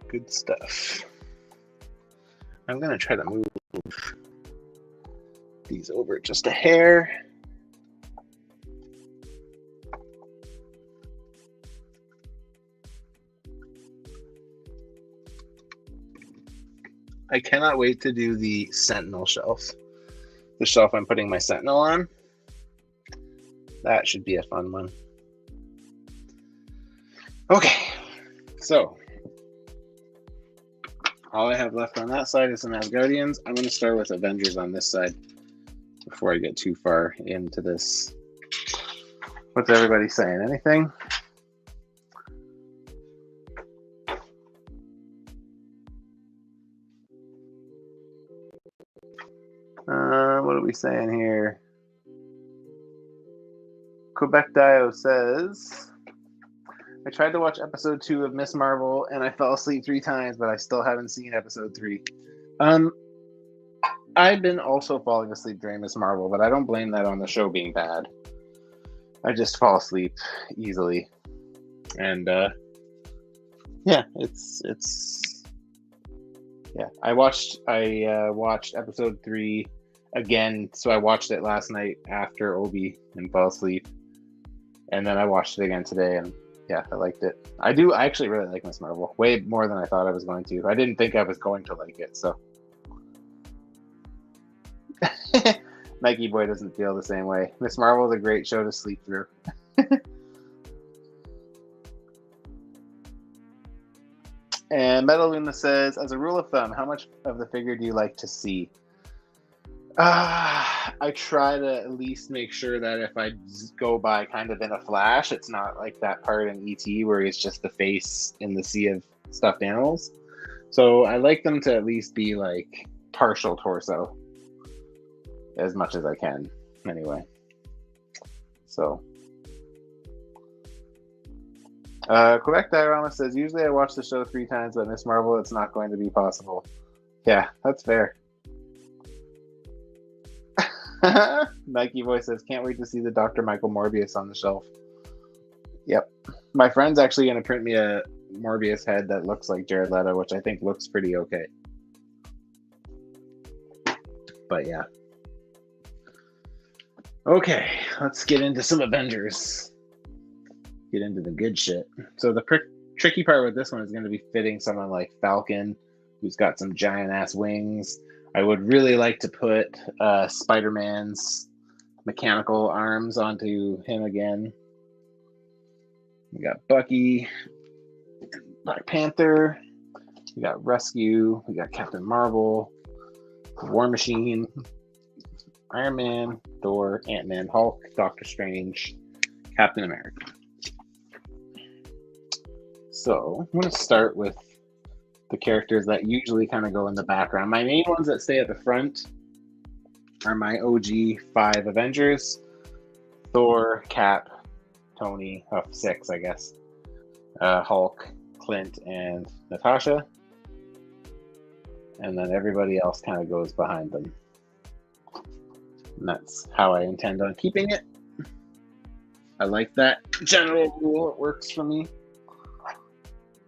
Good stuff. I'm gonna try to move these over just a hair. I cannot wait to do the Sentinel shelf. The shelf I'm putting my Sentinel on. That should be a fun one. Okay, so all I have left on that side is some Asgardians. I'm going to start with Avengers on this side before I get too far into this. What's everybody saying? Anything? What are we saying here? Quebec Dio says, I tried to watch episode 2 of Miss Marvel and I fell asleep 3 times, but I still haven't seen episode 3. I've been also falling asleep during Miss Marvel, but I don't blame that on the show being bad. I just fall asleep easily. And yeah, it's yeah. I watched episode 3 again, so I watched it last night after Obi and fell asleep. And then I watched it again today, and yeah, I liked it. I actually really like Miss Marvel, way more than I thought I was going to. I didn't think I was going to like it, so. Mikey Boy doesn't feel the same way. Miss Marvel is a great show to sleep through. And Metal Luna says, as a rule of thumb, how much of the figure do you like to see? I try to at least make sure that if I go by kind of in a flash, it's not like that part in E.T. where it's just the face in the sea of stuffed animals. So I like them to at least be like partial torso as much as I can, anyway. So Quebec Diorama says, usually I watch the show 3 times, but Miss Marvel, it's not going to be possible. Yeah, that's fair. Nike Boy says, can't wait to see the Dr. Michael Morbius on the shelf. Yep. My friend's actually going to print me a Morbius head that looks like Jared Leto, which I think looks pretty okay. But yeah. Okay, let's get into some Avengers. Get into the good shit. So the tricky part with this one is going to be fitting someone like Falcon, who's got some giant ass wings. I would really like to put Spider-Man's mechanical arms onto him again. We got Bucky, Black Panther, we got Rescue, we got Captain Marvel, War Machine, Iron Man, Thor, Ant-Man, Hulk, Doctor Strange, Captain America. So I'm going to start with the characters that usually kind of go in the background. My main ones that stay at the front are my OG 5 Avengers: Thor, Cap, Tony, 6, I guess, Hulk, Clint, and Natasha. And then everybody else kind of goes behind them. And that's how I intend on keeping it. I like that general rule. It works for me.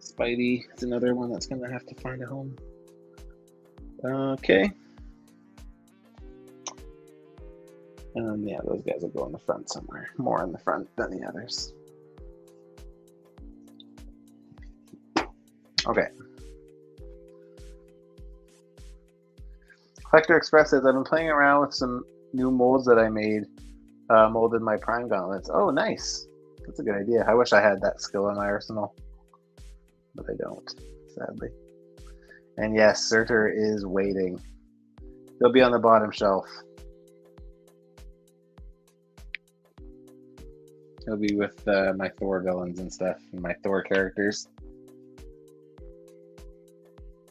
Spidey is another one that's going to have to find a home. Okay. Yeah, those guys will go in the front somewhere. More in the front than the others. Okay. Collector Express says, I've been playing around with some new molds that I made. Molded my Prime Gauntlets. Oh, nice. That's a good idea. I wish I had that skill in my arsenal. But I don't, sadly. And yes, Surtur is waiting. He'll be on the bottom shelf. He'll be with my Thor villains and stuff, and my Thor characters.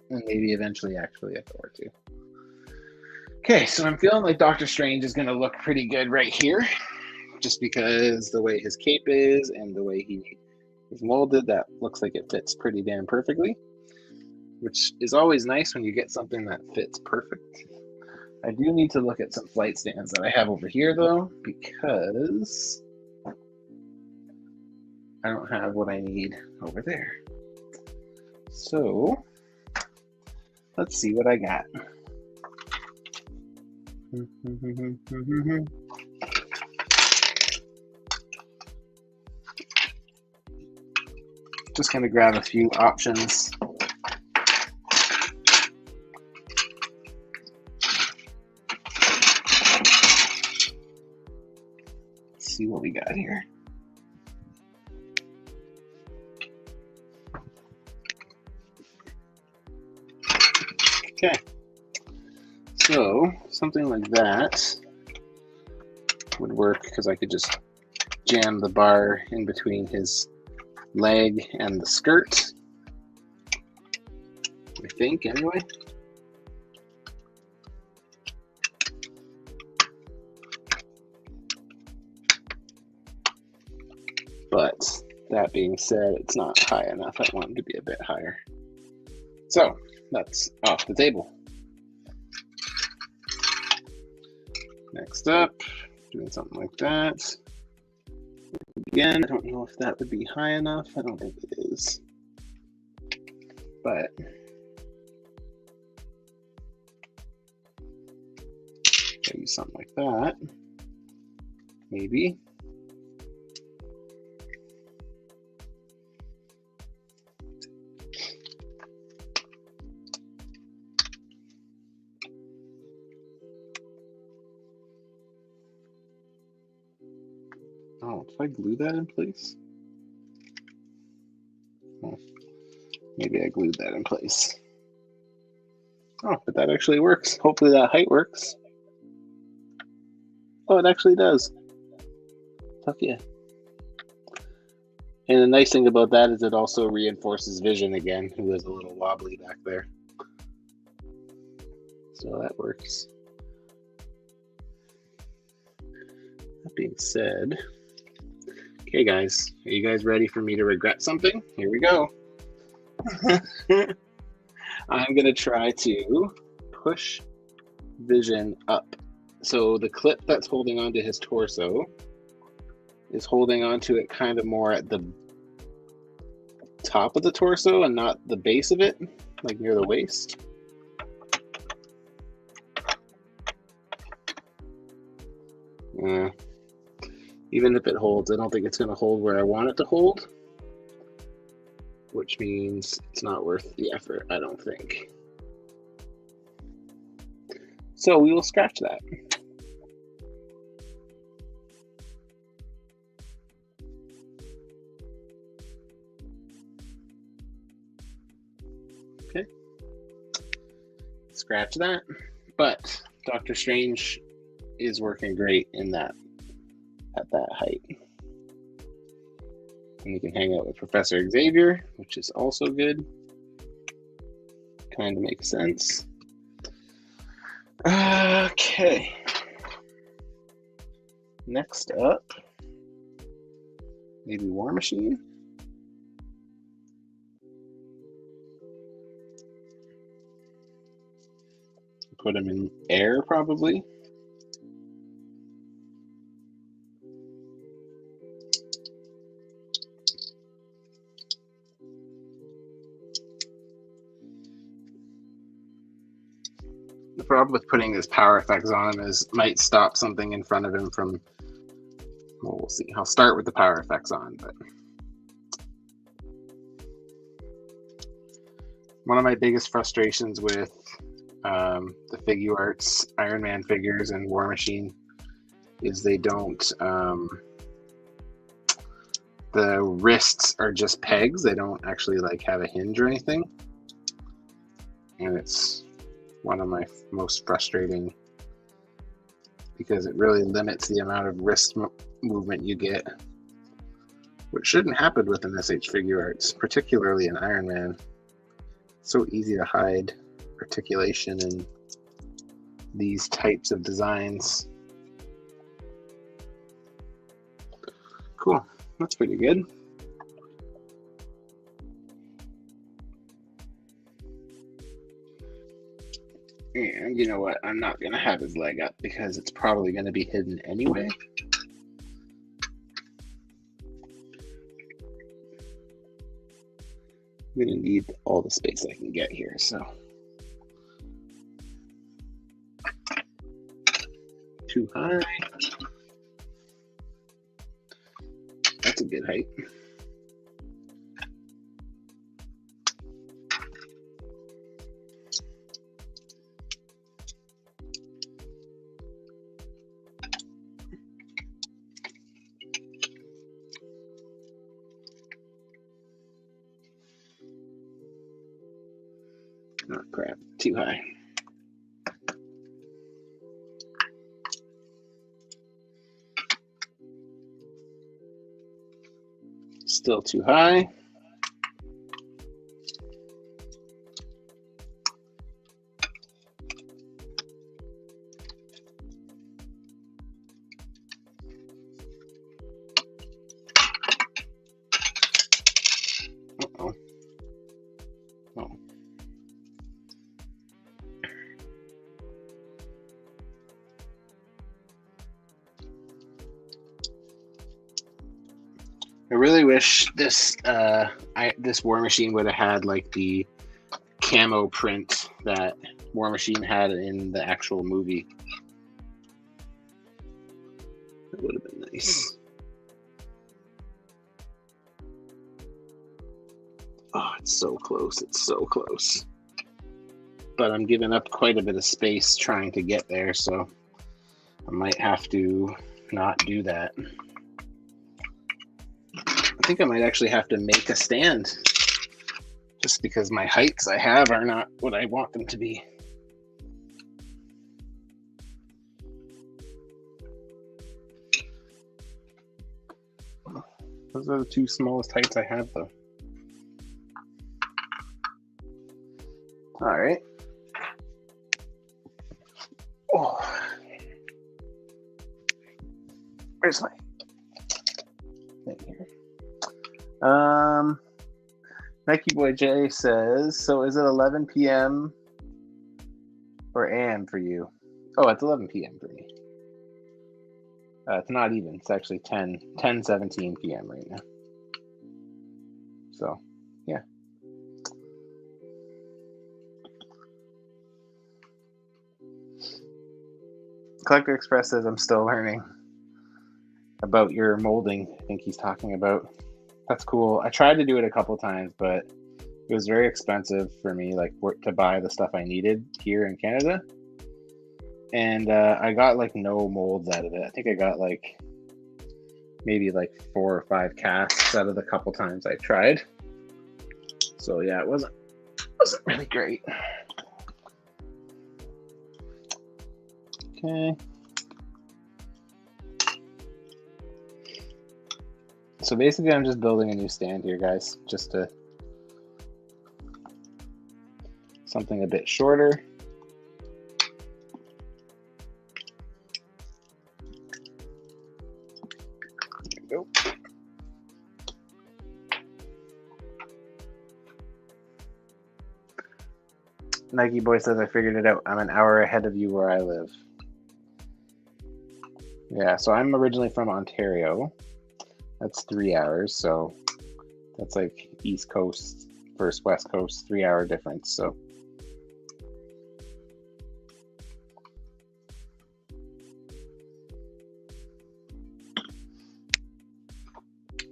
And maybe eventually actually a Thor too. Okay, so I'm feeling like Doctor Strange is going to look pretty good right here. Just because the way his cape is and the way he is molded, that looks like it fits pretty damn perfectly. Which is always nice when you get something that fits perfect. I do need to look at some flight stands that I have over here though, because I don't have what I need over there. So Let's see what I got. Just gonna grab a few options. Let's see what we got here. Okay, so something like that would work because I could just jam the bar in between his leg and the skirt, I think, anyway. But that being said, it's not high enough. I want it to be a bit higher. So that's off the table. Next up, doing something like that. Again, I don't know if that would be high enough. I don't think it is. But I'll use something like that. Maybe. Oh, did I glue that in place? Oh, maybe I glued that in place. Oh, but that actually works. Hopefully that height works. Oh, it actually does. Fuck yeah. And the nice thing about that is it also reinforces Vision again, who is a little wobbly back there. So that works. That being said, okay guys, are you guys ready for me to regret something? Here we go. I'm gonna try to push Vision up. So the clip that's holding onto his torso is holding onto it kind of more at the top of the torso and not the base of it, like near the waist. Even if it holds, I don't think it's going to hold where I want it to hold, which means it's not worth the effort, I don't think. So we will scratch that. Okay. Scratch that. But Doctor Strange is working great in that, at that height. And you can hang out with Professor Xavier, which is also good. Kind of makes sense. Okay. Next up, maybe War Machine. Put him in air, probably. The problem with putting his power effects on him is might stop something in front of him from, well, we'll see. I'll start with the power effects on, but one of my biggest frustrations with the Figuarts, Iron Man figures, and War Machine is they don't, the wrists are just pegs. They don't actually like have a hinge or anything. And it's one of my most frustrating because it really limits the amount of wrist movement you get, which shouldn't happen with an SH Figuarts, particularly in Iron Man. It's so easy to hide articulation in these types of designs. Cool, that's pretty good. And you know what? I'm not going to have his leg up because it's probably going to be hidden anyway. I'm going to need all the space I can get here, so too high. That's a good height. Oh crap, too high. Still too high. Uh-oh. Oh. I really wish this this War Machine would have had like the camo print that War Machine had in the actual movie. That would have been nice. Oh, it's so close. It's so close. But I'm giving up quite a bit of space trying to get there, so I might have to not do that. I think I might actually have to make a stand just because my heights I have are not what I want them to be. Those are the two smallest heights I have, though. All right. Oh. Where's my thing here? Nike Boy J says, so is it 11 p.m. or a.m. for you? Oh, it's 11 p.m. for me. It's not even. It's actually 10:17 p.m. right now. So, yeah. Collector Express says, I'm still learning about your molding. I think he's talking about. That's cool. I tried to do it a couple times, but it was very expensive for me, like to buy the stuff I needed here in Canada. And I got like no molds out of it. I think I got like maybe like 4 or 5 casts out of the couple times I tried. So yeah, it wasn't really great. Okay. So basically I'm just building a new stand here, guys, just to something a bit shorter. There we go. Nike Boy says, I figured it out. I'm an hour ahead of you where I live. Yeah, so I'm originally from Ontario. That's 3 hours, so that's like East Coast versus West Coast, 3 hour difference. So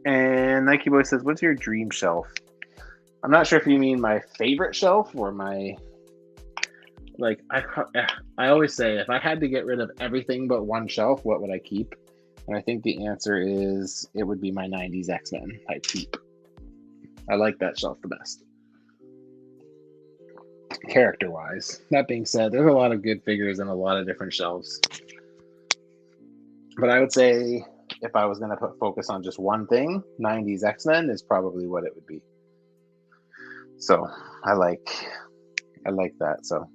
and Nike Boy says, what's your dream shelf? I'm not sure if you mean my favorite shelf or my, like, I always say, if I had to get rid of everything but one shelf, what would I keep? And I think the answer is it would be my 90s X-Men type keep. I like that shelf the best, character-wise. That being said, there's a lot of good figures in a lot of different shelves. But I would say if I was going to put focus on just one thing, 90s X-Men is probably what it would be. So I like that. So,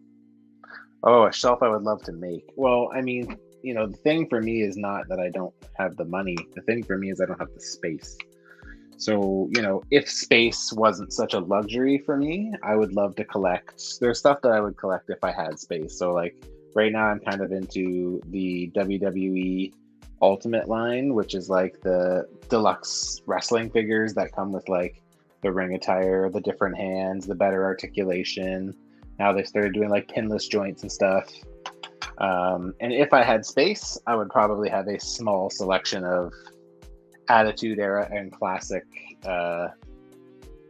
oh, a shelf I would love to make. Well, I mean, you know, the thing for me is not that I don't have the money. The thing for me is I don't have the space. So, you know, if space wasn't such a luxury for me, I would love to collect. There's stuff that I would collect if I had space. So, like, right now I'm kind of into the WWE Ultimate line, which is like the deluxe wrestling figures that come with like the ring attire, the different hands, the better articulation. Now they started doing like pinless joints and stuff. And if I had space, I would probably have a small selection of Attitude Era and classic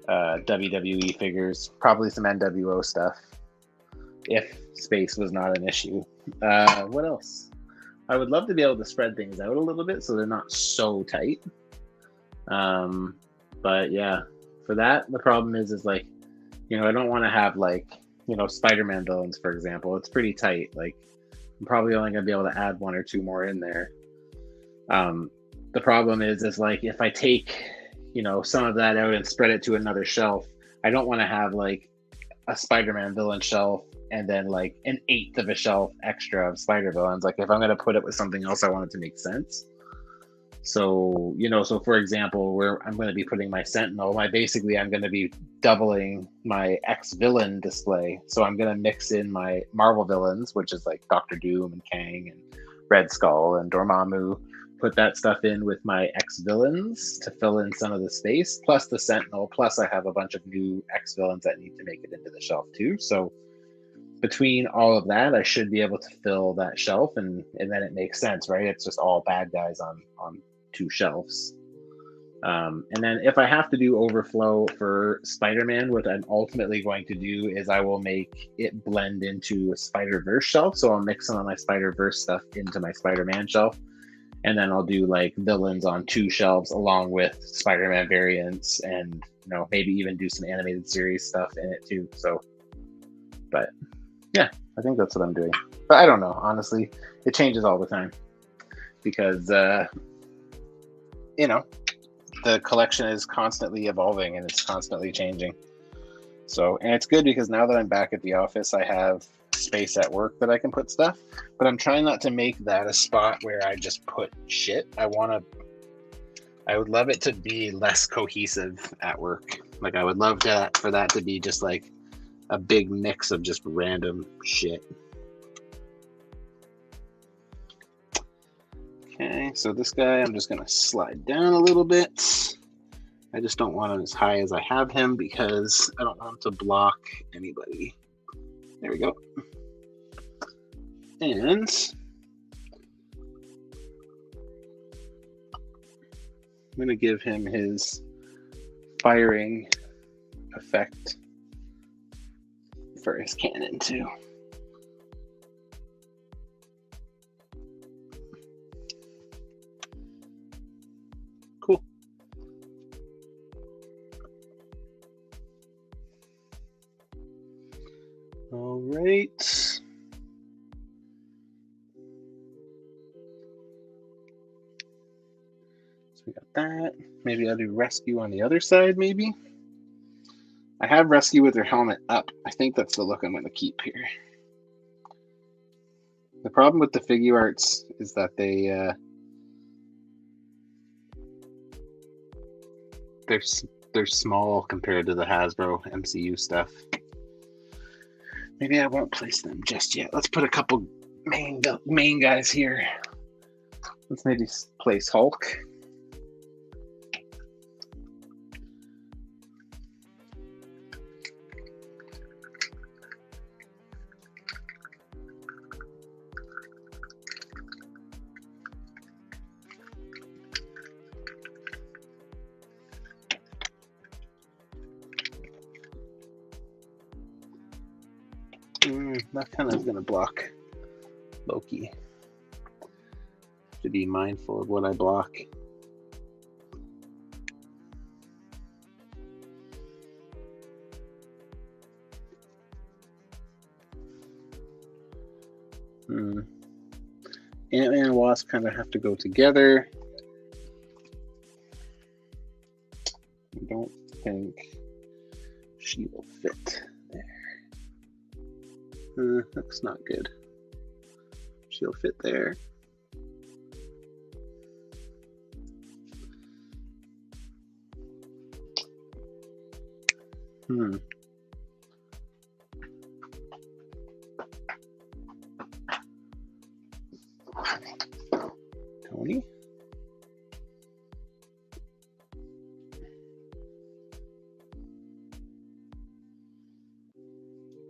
WWE figures, probably some NWO stuff, if space was not an issue. What else? I would love to be able to spread things out a little bit so they're not so tight. But yeah, for that, the problem is like, you know, I don't want to have like, you know, Spider-Man villains, for example. It's pretty tight. Like, I'm probably only gonna be able to add one or two more in there. The problem is like if I take, you know, some of that out and spread it to another shelf, I don't want to have like a Spider-Man villain shelf and then like an eighth of a shelf extra of Spider villains. Like if I'm gonna put it with something else, I want it to make sense. So, you know, so for example, where I'm going to be putting my Sentinel, I'm going to be doubling my X-Villain display. So I'm going to mix in my Marvel villains, which is like Doctor Doom and Kang and Red Skull and Dormammu, put that stuff in with my X-Villains to fill in some of the space, plus the Sentinel, plus I have a bunch of new X-Villains that need to make it into the shelf too. So between all of that, I should be able to fill that shelf, and then it makes sense, right? It's just all bad guys on two shelves. And then if I have to do overflow for Spider-Man, what I'm ultimately going to do is I will make it blend into a Spider-Verse shelf. So I'll mix some of my Spider-Verse stuff into my Spider-Man shelf. And then I'll do like villains on two shelves along with Spider-Man variants, and, you know, maybe even do some animated series stuff in it too. So, but yeah, I think that's what I'm doing. But I don't know, honestly. It changes all the time because, you know, the collection is constantly evolving and it's constantly changing. So, and it's good because now that I'm back at the office, I have space at work that I can put stuff. But I'm trying not to make that a spot where I just put shit. I would love it to be less cohesive at work. Like I would love for that to be just like a big mix of just random shit. Okay, so this guy, I'm just gonna slide down a little bit. I just don't want him as high as I have him because I don't want him to block anybody. There we go. And I'm gonna give him his firing effect for his cannon too. Cool. All right. So we got that. Maybe I'll do rescue on the other side, maybe. I have rescue with their helmet up. I think that's the look I'm going to keep here. The problem with the figure arts is that they're small compared to the Hasbro MCU stuff. Maybe I won't place them just yet. Let's put a couple main guys here. Let's maybe place Hulk. That kind of is going to block Loki. Have to be mindful of what I block. Ant-Man and Wasp kind of have to go together. I don't think she will fit there. That's not good. She'll fit there. Tony?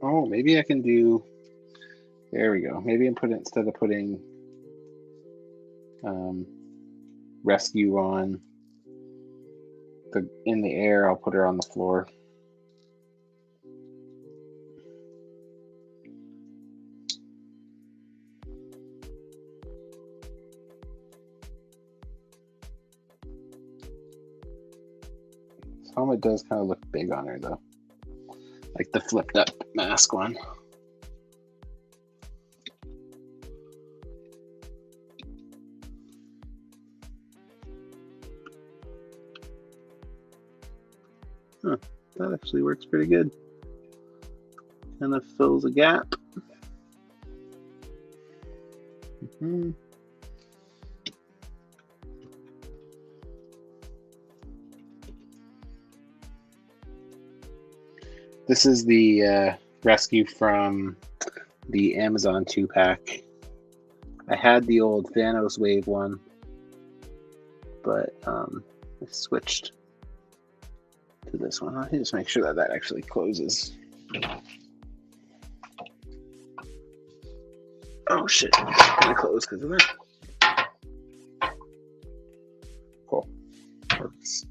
Oh, maybe I can do There we go. Maybe instead of putting rescue on in the air, I'll put her on the floor. This helmet does kind of look big on her though, like the flipped up mask one. Huh, that actually works pretty good. Kind of fills a gap. This is the rescue from the Amazon 2-pack. I had the old Thanos Wave one, but I switched to this one. Let me just make sure that actually closes. Oh shit, it's gonna close because of that. Cool. Works.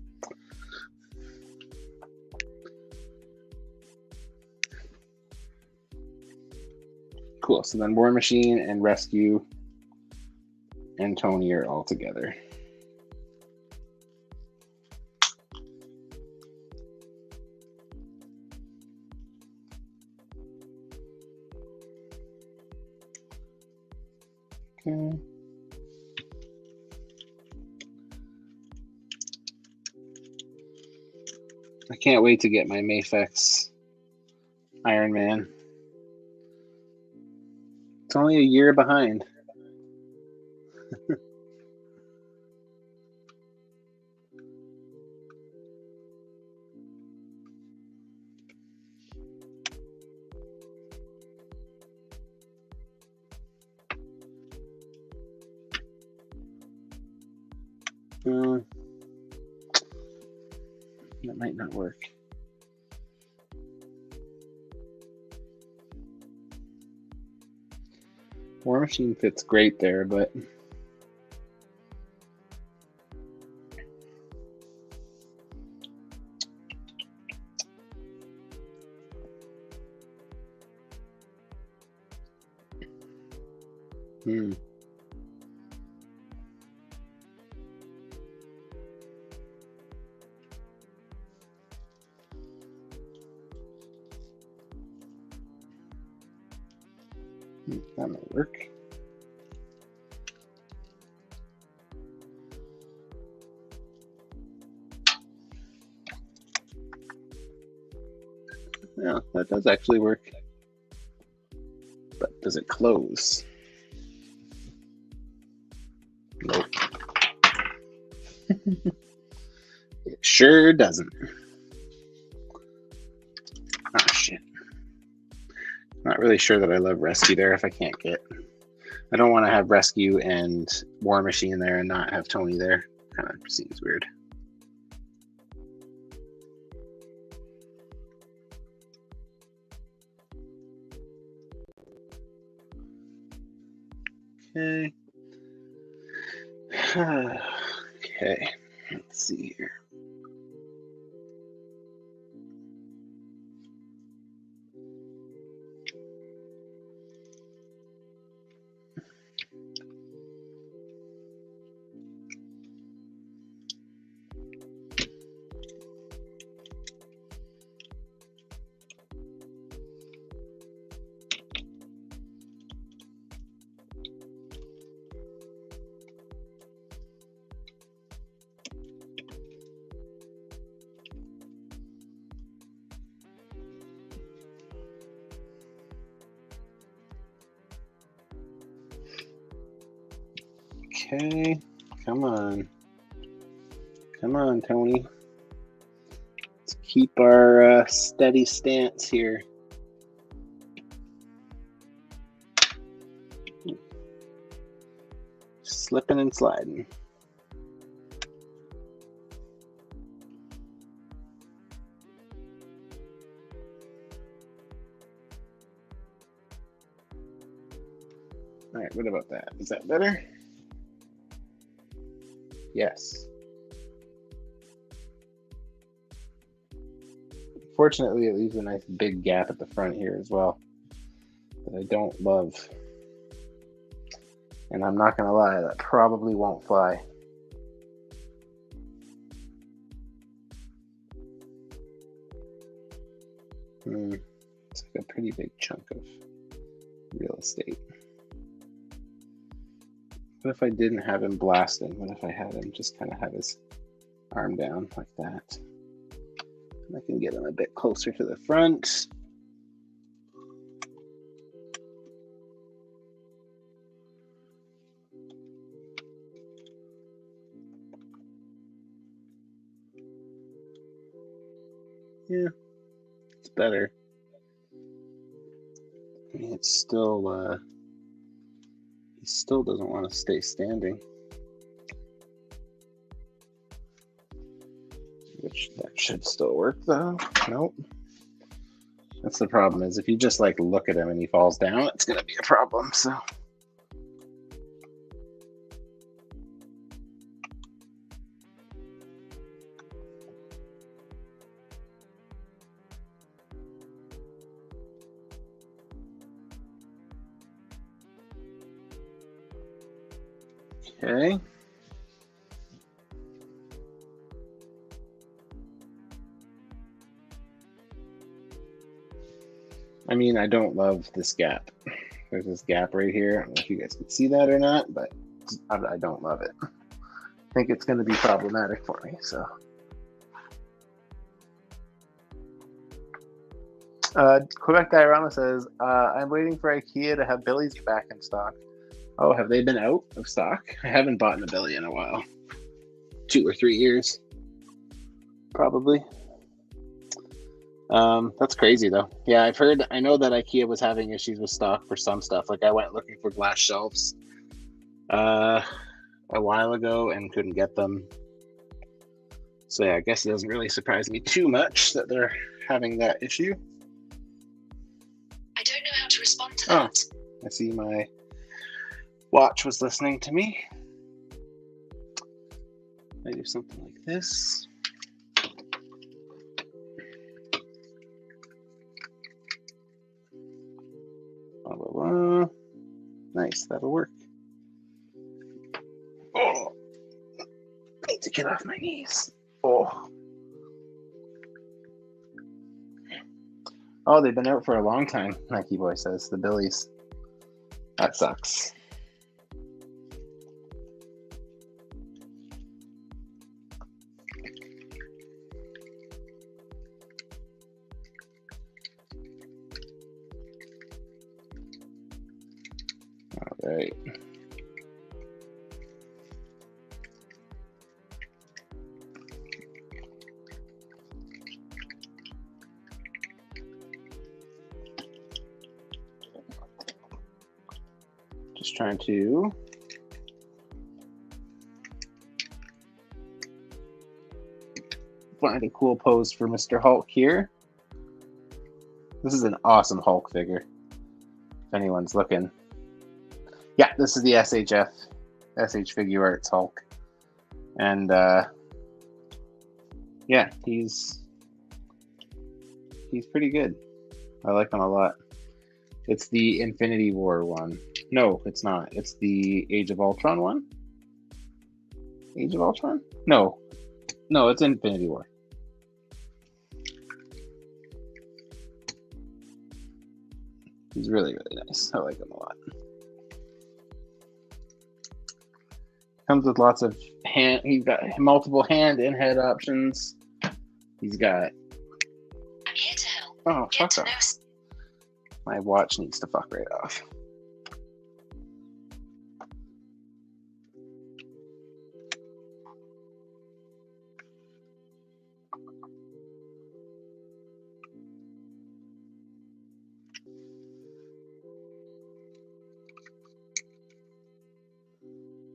Cool, so then War Machine and Rescue and Tony are all together. Okay. I can't wait to get my Mafex Iron Man. It's only a year behind. That might not work. War Machine fits great there, but that might work. Yeah, that does actually work. But does it close? Nope. It sure doesn't. Oh shit. Not really sure that I love Rescue there if I can't get. I don't want to have Rescue and War Machine there and not have Tony there. Kind of seems weird. Okay. Okay. Let's see here. Okay, come on. Come on, Tony. Let's keep our steady stance here. Slipping and sliding. All right, what about that? Is that better? Yes. Fortunately, it leaves a nice big gap at the front here as well that I don't love. And I'm not gonna lie, that probably won't fly. It's like a pretty big chunk of real estate. What if I didn't have him blasting? What if I had him just kind of have his arm down like that? I can get him a bit closer to the front. Yeah, it's better. I mean, it's still, he still doesn't want to stay standing. Which that should still work though. Nope. That's the problem, is if you just like look at him and he falls down, it's gonna be a problem. So okay. I mean, I don't love this gap. There's this gap right here. I don't know if you guys can see that or not, but I don't love it. I think it's going to be problematic for me. So, Quebec Diorama says, I'm waiting for IKEA to have Billy's back in stock. Oh, have they been out of stock? I haven't bought a Billy in a while. 2 or 3 years, probably. That's crazy though. Yeah, I know that IKEA was having issues with stock for some stuff. Like I went looking for glass shelves a while ago and couldn't get them. So yeah, I guess it doesn't really surprise me too much that they're having that issue. I don't know how to respond to that. I see my watch was listening to me. I do something like this. Blah, blah, blah. Nice, that'll work. Oh, I need to get off my knees. Oh, they've been out for a long time, Nike Boy says. The Billies. That sucks. All right. Just trying to find a cool pose for Mr. Hulk here. This is an awesome Hulk figure, if anyone's looking. Yeah, this is the SH Figure Arts Hulk. And yeah, he's pretty good. I like him a lot. It's the Infinity War one. No, it's not. It's the Age of Ultron one. Age of Ultron? No, it's Infinity War. He's really, really nice. I like him a lot. Comes with lots of he's got multiple hand and head options. He's got. I'm here to help. Oh, fuck off. My watch needs to fuck right off.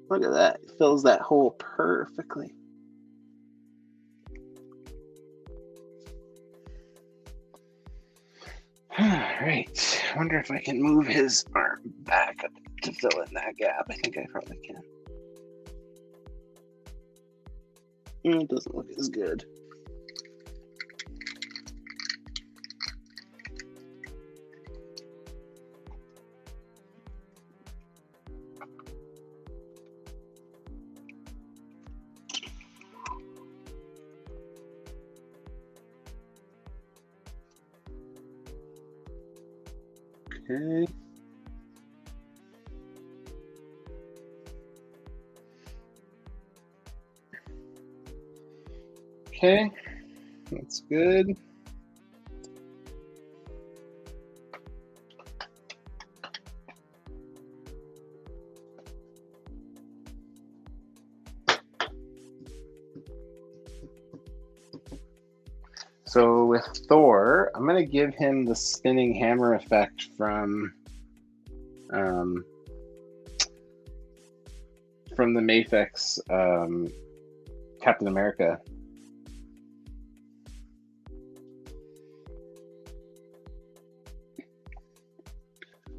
Look at that. It fills that hole perfectly. All right. I wonder if I can move his arm back a bit. to fill in that gap. I think I probably can. It doesn't look as good. Okay. Okay, that's good. So with Thor, I'm going to give him the spinning hammer effect from the Mafex Captain America.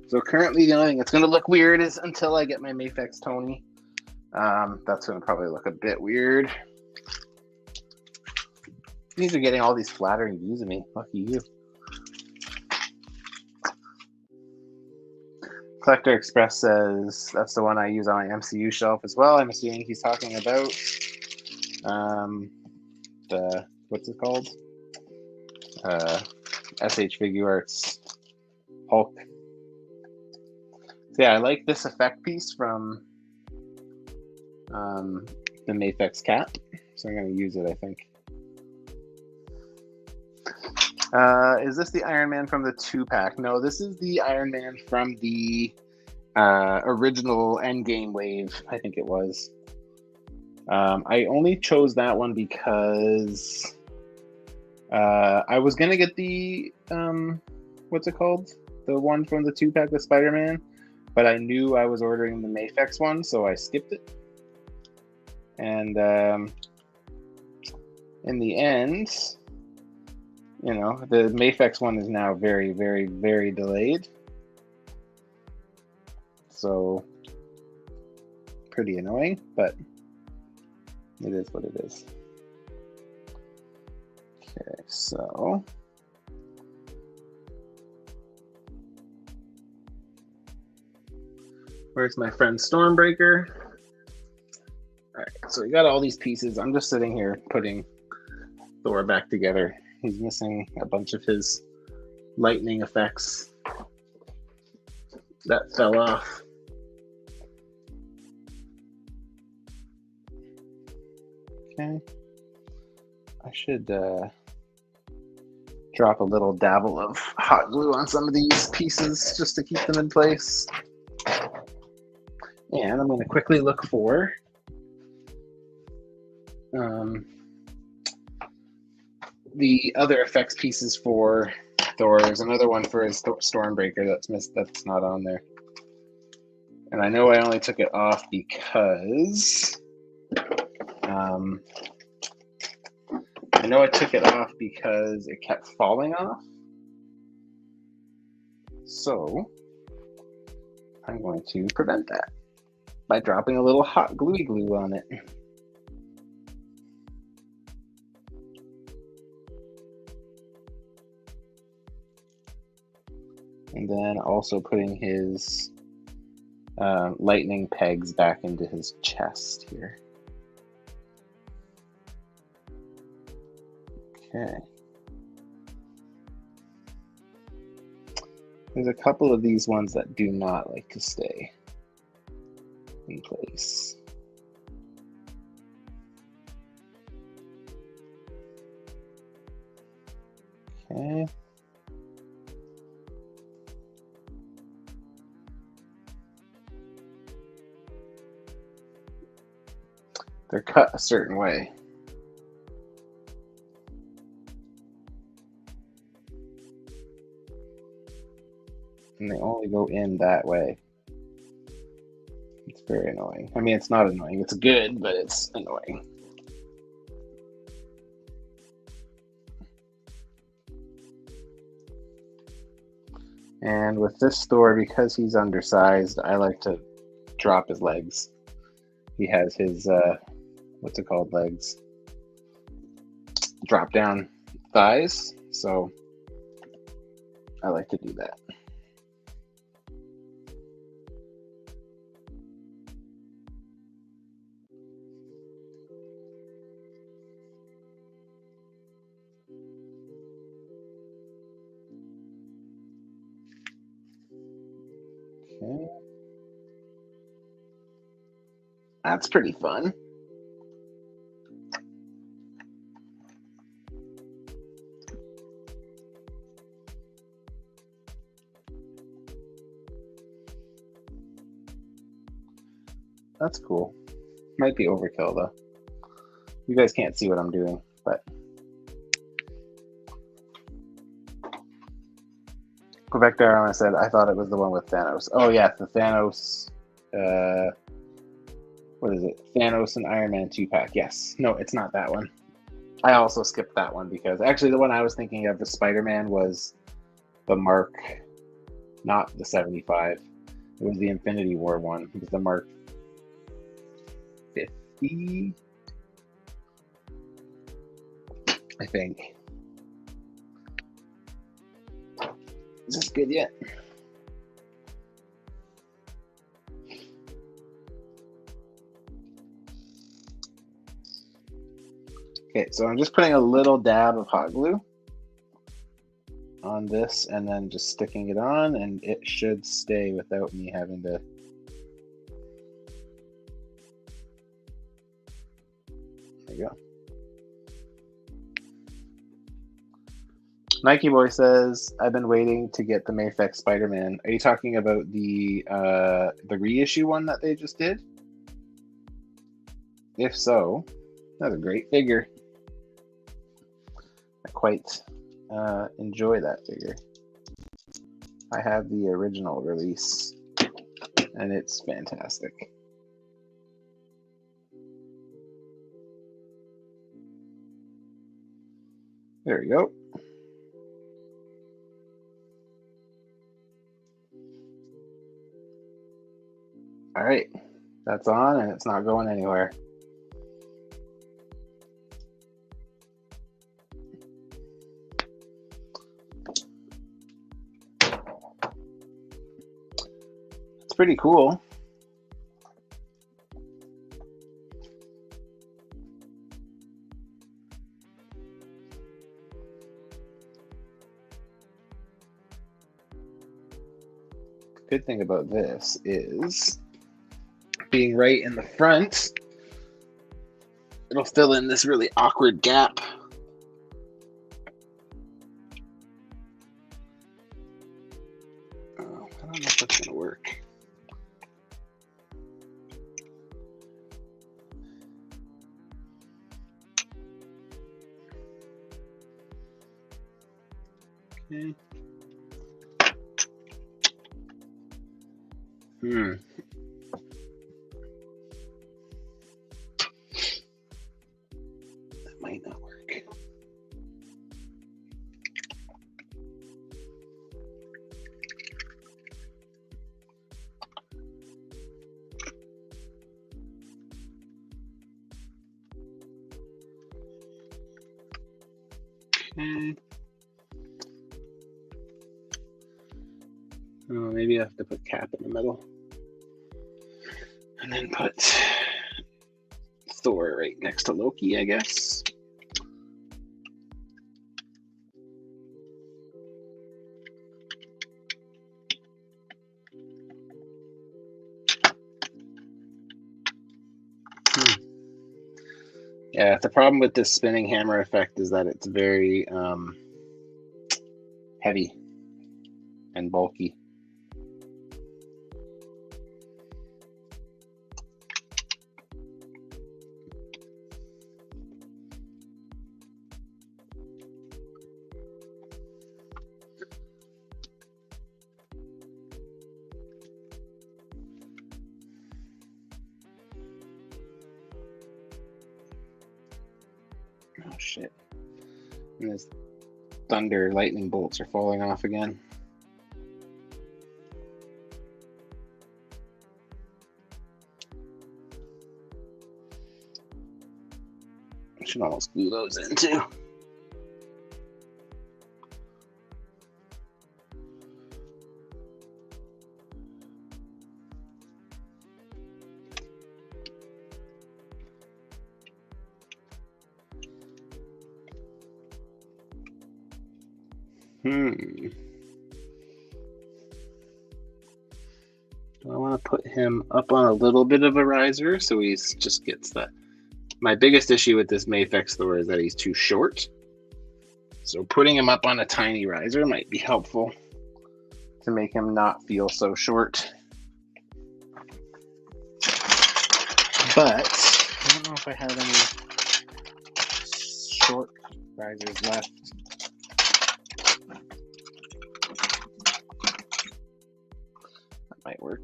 So currently the only thing that's going to look weird is until I get my Mafex Tony. That's going to probably look a bit weird. These are getting all these flattering views of me. Lucky you. Collector Express says that's the one I use on my MCU shelf as well. I'm assuming he's talking about the, what's it called? SH Figuarts Hulk. So yeah, I like this effect piece from the Mafex Cap. So I'm going to use it, I think. Is this the Iron Man from the 2-pack? No, this is the Iron Man from the original Endgame wave, I think it was. I only chose that one because I was going to get the, what's it called? The one from the 2-pack with Spider-Man, but I knew I was ordering the Mafex one, so I skipped it. And in the end, you know, the Mafex one is now very, very, very delayed. So, pretty annoying, but it is what it is. Okay, so where's my friend Stormbreaker? All right, so we got all these pieces. I'm just sitting here putting Thor back together. He's missing a bunch of his lightning effects that fell off. Okay. I should drop a little dabble of hot glue on some of these pieces just to keep them in place. And I'm going to quickly look for the other effects pieces for Thor. There's another one for his Stormbreaker that's missed, that's not on there. And I know I only took it off because it kept falling off. So I'm going to prevent that by dropping a little hot gluey glue on it. And then also putting his lightning pegs back into his chest here. Okay. There's a couple of these ones that do not like to stay in place. Okay. They're cut a certain way. And they only go in that way. It's very annoying. I mean, it's not annoying. It's good, but it's annoying. And with this Thor, because he's undersized, I like to drop his legs. He has his, what's it called, legs? Drop down thighs. So I like to do that. Okay. That's pretty fun. That's cool. Might be overkill though. You guys can't see what I'm doing, but Quebec Darwin said I thought it was the one with Thanos. Oh yeah, the Thanos. What is it? Thanos and Iron Man 2-pack. Yes. No, it's not that one. I also skipped that one because actually the one I was thinking of, the Spider-Man, was the Mark, not the 75. It was the Infinity War one. It was the Mark 50, I think. Is this good yet? Okay, so I'm just putting a little dab of hot glue on this and then just sticking it on, and it should stay without me having to. There you go. Nike Boy says, I've been waiting to get the Mayfex Spider-Man. Are you talking about the reissue one that they just did? If so, that's a great figure. I quite enjoy that figure. I have the original release, and it's fantastic. There we go. All right, that's on, and it's not going anywhere. It's pretty cool. Good thing about this is being right in the front, it'll fill in this really awkward gap. Oh, I don't know if that's gonna work. Okay. That might not work. Okay. Oh, maybe I have to put Cap in the middle. And then put Thor right next to Loki, I guess. Yeah, the problem with this spinning hammer effect is that it's very heavy and bulky. Oh shit. And this thunder lightning bolts are falling off again. Should almost glue those in too. I want to put him up on a little bit of a riser so he just gets that. My biggest issue with this Mafex Thor is that he's too short. So putting him up on a tiny riser might be helpful to make him not feel so short. But I don't know if I have any short risers left. That might work.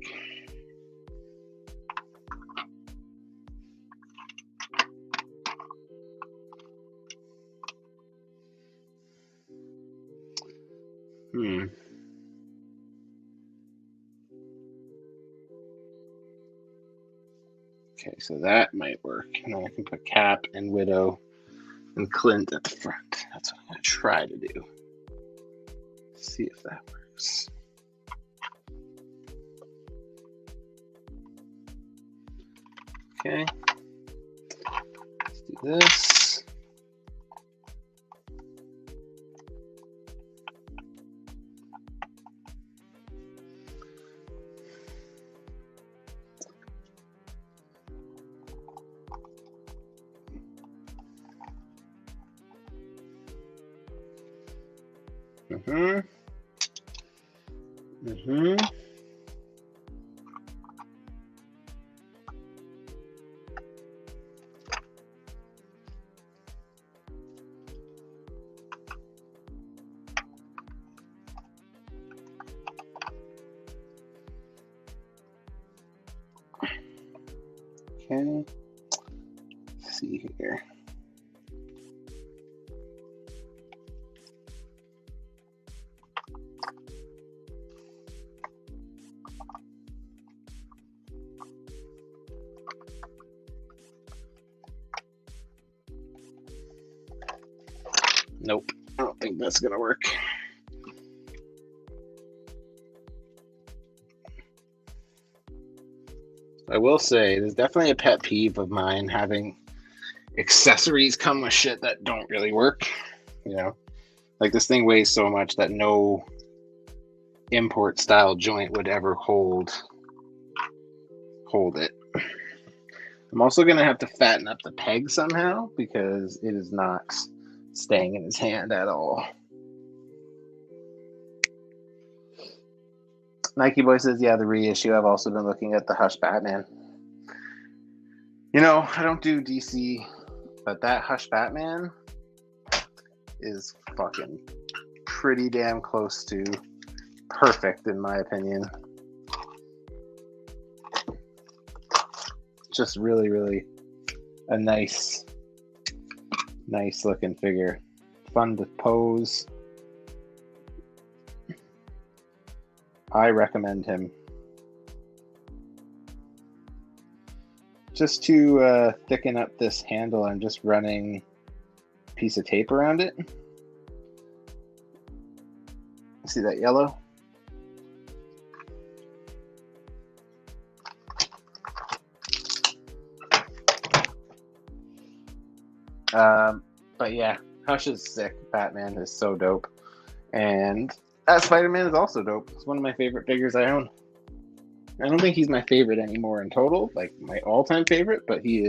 Okay, so that might work. And then I can put Cap and Widow and Clint at the front. That's what I'm going to try to do. See if that works. Okay. Let's do this. Okay, let's see here. Nope, I don't think that's gonna work. I will say, there's definitely a pet peeve of mine having accessories come with shit that don't really work. You know, like this thing weighs so much that no import style joint would ever hold it. I'm also gonna have to fatten up the peg somehow because it is not staying in his hand at all. Nike Boy says, yeah, the reissue. I've also been looking at the Hush Batman. You know, I don't do DC, but that Hush Batman is fucking pretty damn close to perfect in my opinion. Just really, really a nice looking figure. Fun to pose. I recommend him. Just to thicken up this handle, I'm just running a piece of tape around it. See that yellow? But yeah, Hush is sick. Batman is so dope. And that Spider-Man is also dope. It's one of my favorite figures I own. I don't think he's my favorite anymore in total, like my all-time favorite, but he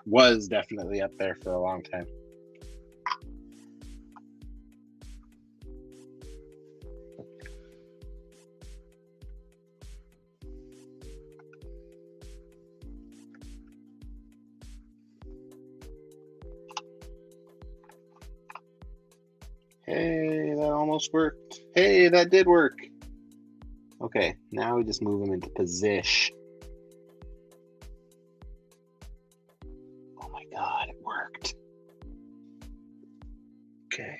was definitely up there for a long time. Hey, that almost worked. Hey, that did work. Okay, now we just move him into position. Oh my god, it worked. Okay.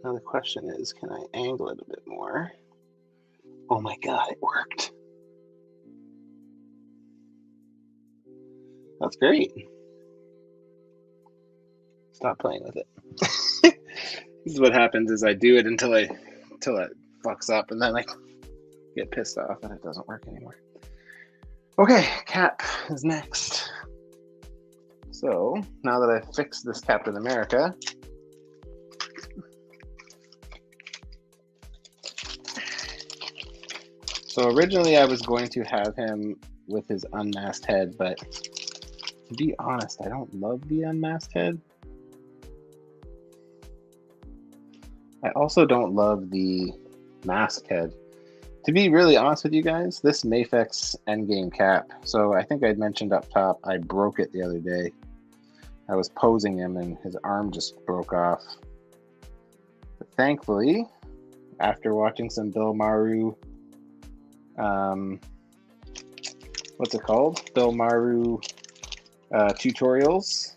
Now the question is, can I angle it a bit more? Oh my god, it worked. That's great. Stop playing with it. This is what happens is I do it until it fucks up, and then I get pissed off and it doesn't work anymore. Okay, Cap is next. So now that I've fixed this Captain America, so originally I was going to have him with his unmasked head, but to be honest, I don't love the unmasked head. I also don't love the mask head. To be really honest with you guys, this Mafex Endgame Cap, so I think I'd mentioned up top, I broke it the other day. I was posing him and his arm just broke off. But thankfully, after watching some Bill Maru, what's it called? Bill Maru tutorials,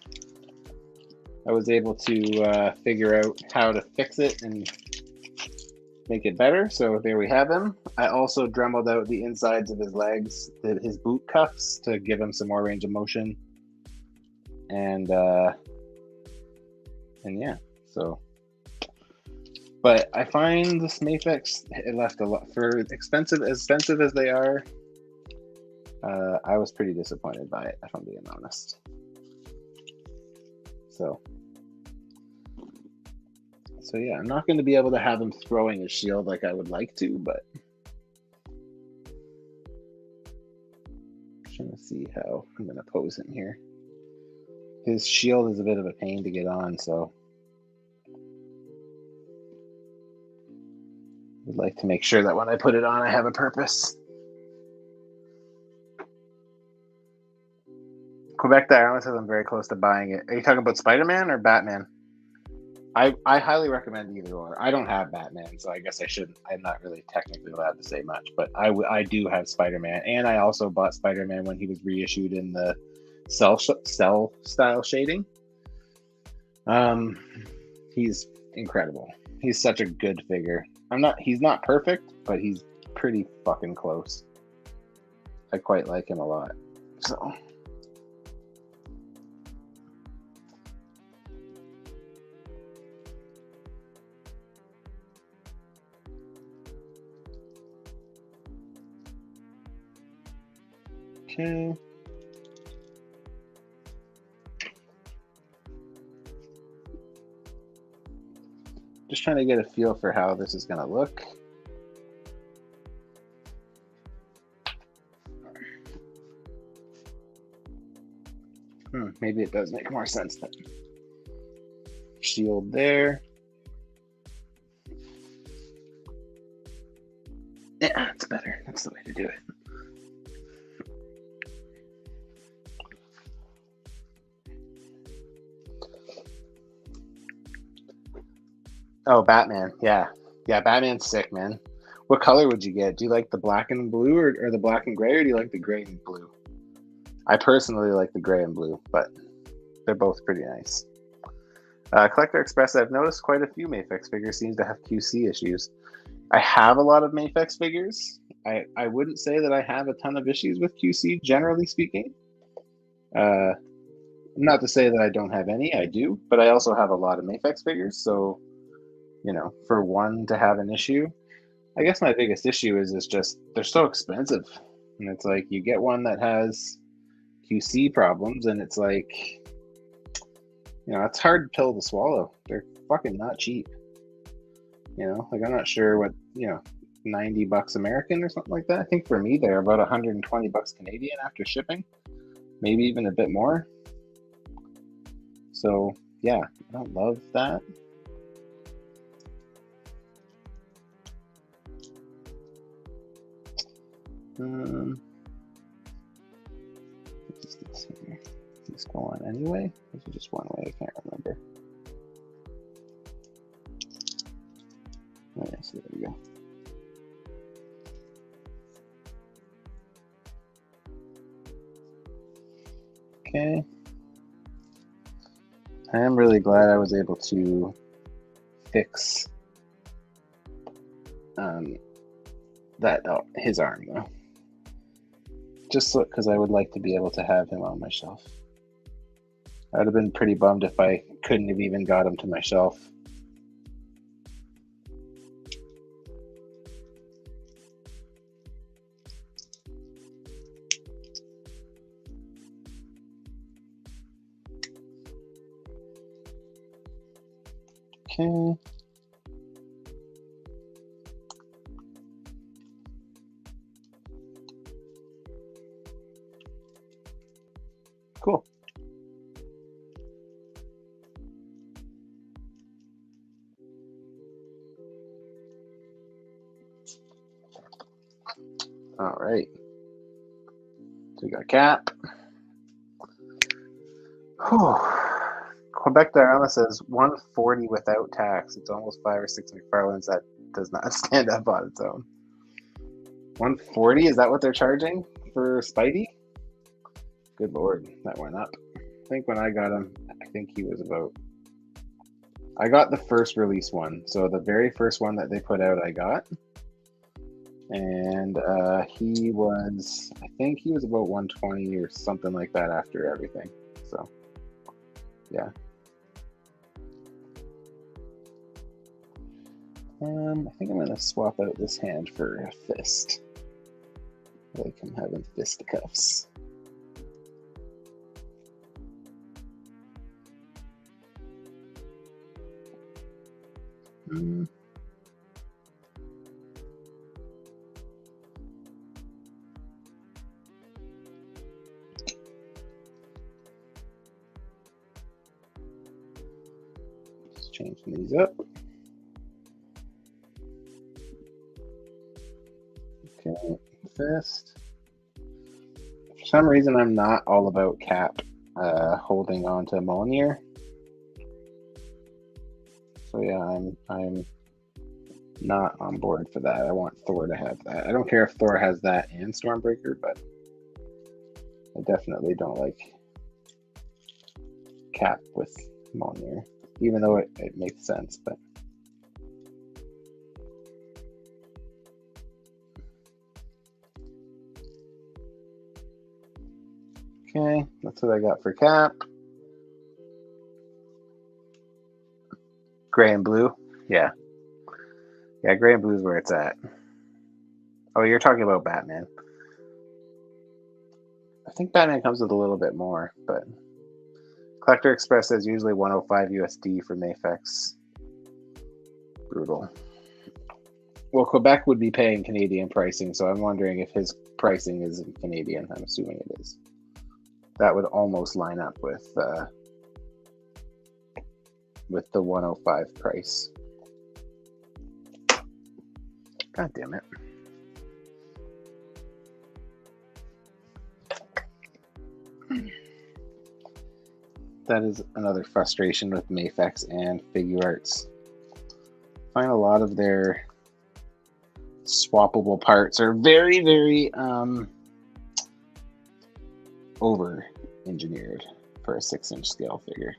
I was able to figure out how to fix it and make it better. So there we have him. I also dremeled out the insides of his legs, his boot cuffs, to give him some more range of motion. And yeah, so. But I find this Mafex, it left a lot, for as expensive as they are, I was pretty disappointed by it, if I'm being honest. So yeah, I'm not going to be able to have him throwing his shield like I would like to, but I'm trying to see how I'm going to pose him here. His shield is a bit of a pain to get on, so I'd like to make sure that when I put it on, I have a purpose. Quebec Diamonds says I'm very close to buying it. Are you talking about Spider-Man or Batman? I highly recommend either or. I don't have Batman, so I guess I shouldn't. I'm not really technically allowed to say much, but I do have Spider-Man, and I also bought Spider-Man when he was reissued in the cell style shading. He's incredible. He's such a good figure. He's not perfect, but he's pretty fucking close. I quite like him a lot. So. Okay. Just trying to get a feel for how this is going to look. Maybe it does make more sense then. Shield there. Yeah, that's better. That's the way to do it. Oh, Batman. Yeah. Yeah, Batman's sick, man. What color would you get? Do you like the black and blue or the black and gray, or do you like the gray and blue? I personally like the gray and blue, but they're both pretty nice. Collector Express, I've noticed quite a few Mafex figures seem to have QC issues. I have a lot of Mafex figures. I wouldn't say that I have a ton of issues with QC, generally speaking. Not to say that I don't have any, I do, but I also have a lot of Mafex figures, so for one to have an issue, I guess my biggest issue is just they're so expensive. And it's like you get one that has QC problems, and it's like, it's a hard pill to swallow. They're fucking not cheap. Like I'm not sure what, $90 American or something like that. I think for me, they're about $120 Canadian after shipping, maybe even a bit more. So yeah, I don't love that. These go on anyway? Or is it just one way? I can't remember. Oh, yeah, so there we go. Okay. I am really glad I was able to fix his arm though. Just because I would like to be able to have him on my shelf. I would have been pretty bummed if I couldn't have even got him to my shelf. Okay. Cool. All right. So we got Cap. Whew. Quebec Diana says 140 without tax. It's almost 5 or 6 McFarlanes. That does not stand up on its own. 140? Is that what they're charging for Spidey? Good Lord, that went up. I think when I got him, I think he was about... I got the first release one. So the very first one that they put out, I got. And he was, I think he was about 120 or something like that after everything. So, yeah. I think I'm going to swap out this hand for a fist. I like him having fisticuffs. Just changing these up. Okay, fist. For some reason, I'm not all about Cap holding on to Mjolnir. So yeah, I'm not on board for that. I want Thor to have that. I don't care if Thor has that and Stormbreaker, but I definitely don't like Cap with Mjolnir, even though it makes sense. But okay, that's what I got for Cap. Gray and blue, yeah. Yeah, gray and blue is where it's at. Oh, you're talking about Batman. I think Batman comes with a little bit more, but Collector Express says usually 105 USD for Mafex. Brutal. Well, Quebec would be paying Canadian pricing, so I'm wondering if his pricing is in Canadian. I'm assuming it is. That would almost line up with the 105 price. God damn it. That is another frustration with Mafex and Figuarts. I find a lot of their swappable parts are very, very over engineered for a 6-inch scale figure.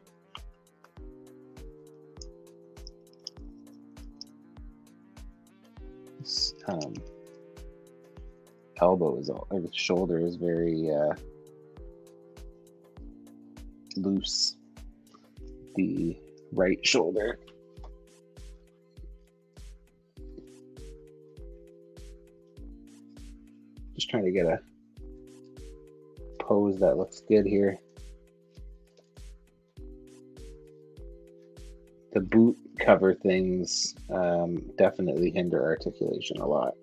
This elbow is all, or the shoulder is very loose. The right shoulder. Just trying to get a pose that looks good here. The boot cover things definitely hinder articulation a lot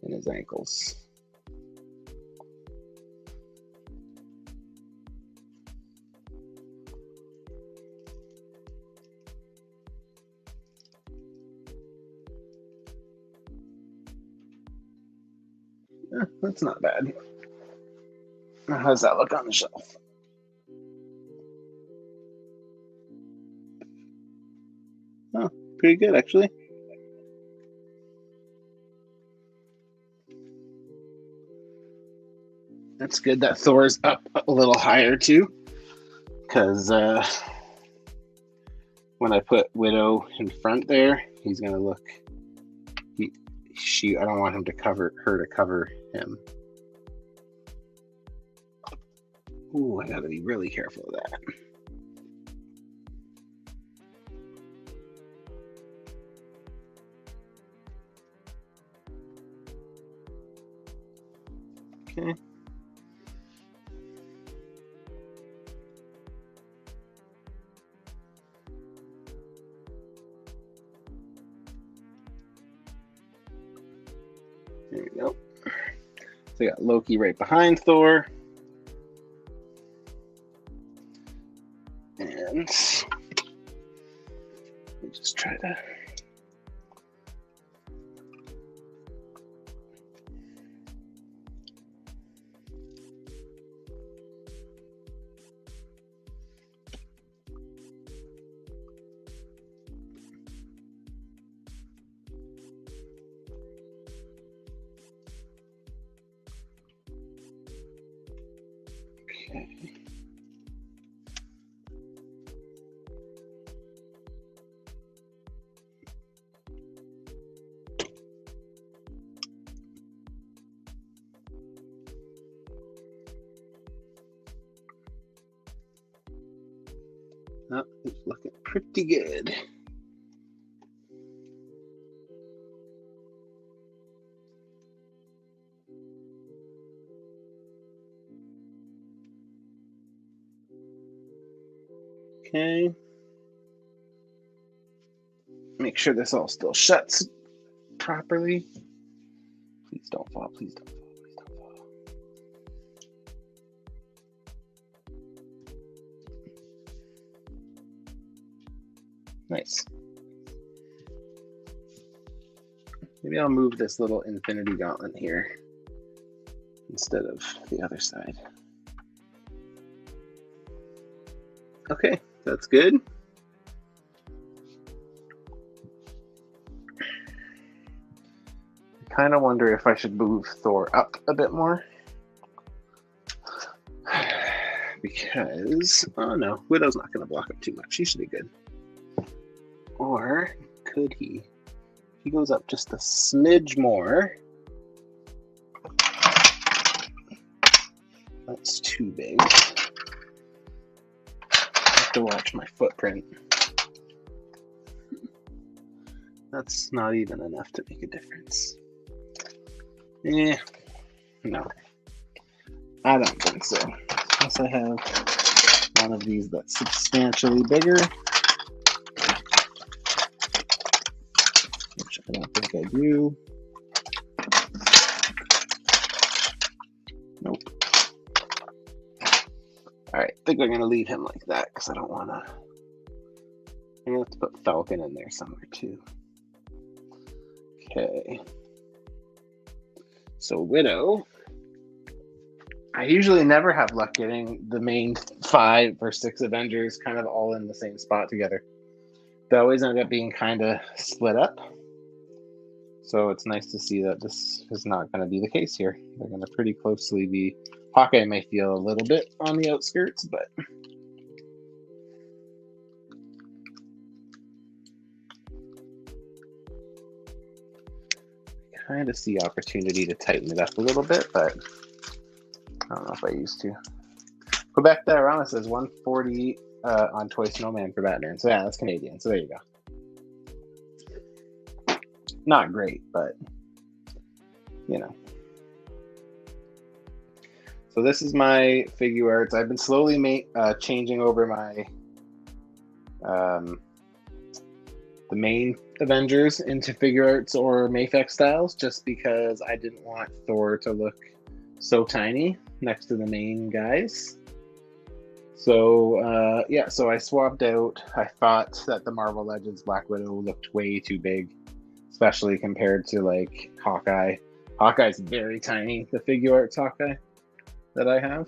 in his ankles. That's not bad. How does that look on the shelf? Oh, pretty good, actually. That's good that Thor's up a little higher, too. Because when I put Widow in front there, he's going to look... I don't want him to cover him. Ooh, I gotta be really careful of that. Okay. There we go. So I got Loki right behind Thor. And let me just try to... Okay. Oh, it's looking pretty good. Okay. Make sure this all still shuts properly. Please don't fall, please don't fall, please don't fall. Nice. Maybe I'll move this little infinity gauntlet here instead of the other side. Okay, that's good. I kind of wonder if I should move Thor up a bit more. Because, oh no, Widow's not going to block him too much. He should be good. Or could he? He goes up just a smidge more. That's too big. I have to watch my footprint. That's not even enough to make a difference. No. I don't think so. Unless I have one of these that's substantially bigger. Which I don't think I do. Nope. Alright, I think we're going to leave him like that because I don't want to... I'm going to have to put Falcon in there somewhere too. Okay. So Widow... I usually never have luck getting the main 5 or 6 Avengers kind of all in the same spot together. They always end up being kind of split up. So it's nice to see that this is not going to be the case here. They're going to pretty closely be... Hawkeye may feel a little bit on the outskirts, but... I kind of see opportunity to tighten it up a little bit, but... I don't know if I used to. Quebec Diorama says 140 on Toy Snowman for Batman. So yeah, that's Canadian. So there you go. Not great, but you know. So this is my figure arts. I've been slowly changing over my the main Avengers into figure arts or Mafex styles, just because I didn't want Thor to look so tiny next to the main guys. So yeah, so I swapped out. I thought that the Marvel Legends Black Widow looked way too big, especially compared to like Hawkeye. Hawkeye's very tiny, the figure arts Hawkeye that I have.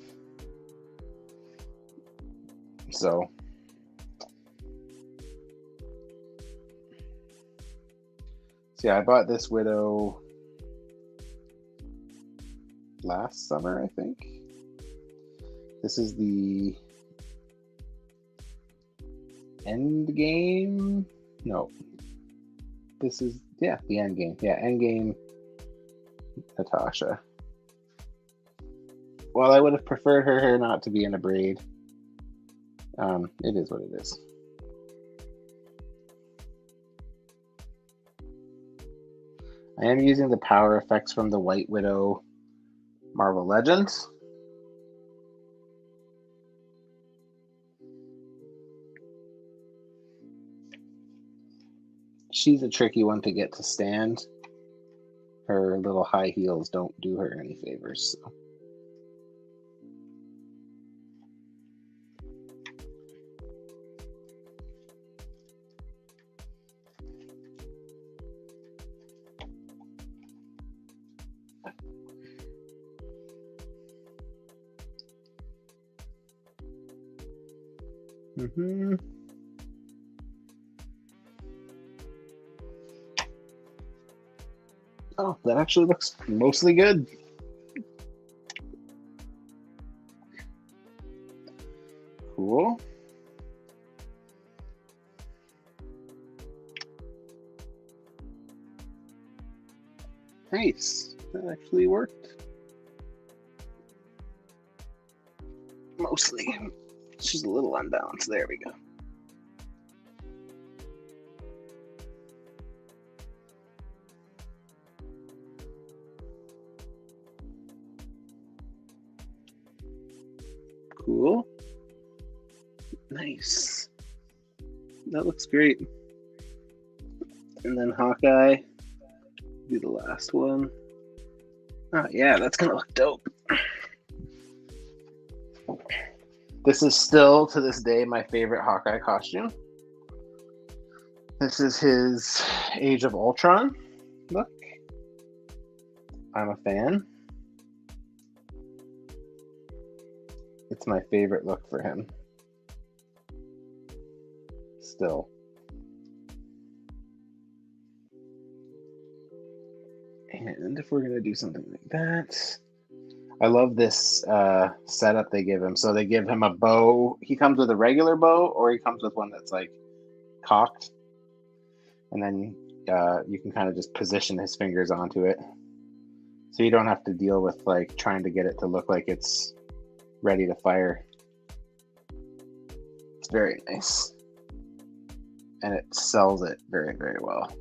So yeah, I bought this Widow last summer, I think. This is the end game. No, this is the end game. Yeah, end game Natasha. while I would have preferred her hair not to be in a braid, it is what it is. I am using the power effects from the White Widow Marvel Legends. She's a tricky one to get to stand. Her little high heels don't do her any favors. So. Oh, that actually looks mostly good. Cool. Nice. That actually worked. Mostly. She's a little unbalanced. There we go. Cool. Nice. That looks great. And then Hawkeye. Do the last one. Oh yeah, that's gonna look dope. This is still, to this day, my favorite Hawkeye costume. This is his Age of Ultron look. I'm a fan. It's my favorite look for him. Still. And if we're going to do something like that, I love this setup they give him. So they give him a bow. He comes with a regular bow, or he comes with one that's like cocked. And then you can kind of just position his fingers onto it. So you don't have to deal with like trying to get it to look like it's ready to fire. It's very nice. And it sells it very, very well.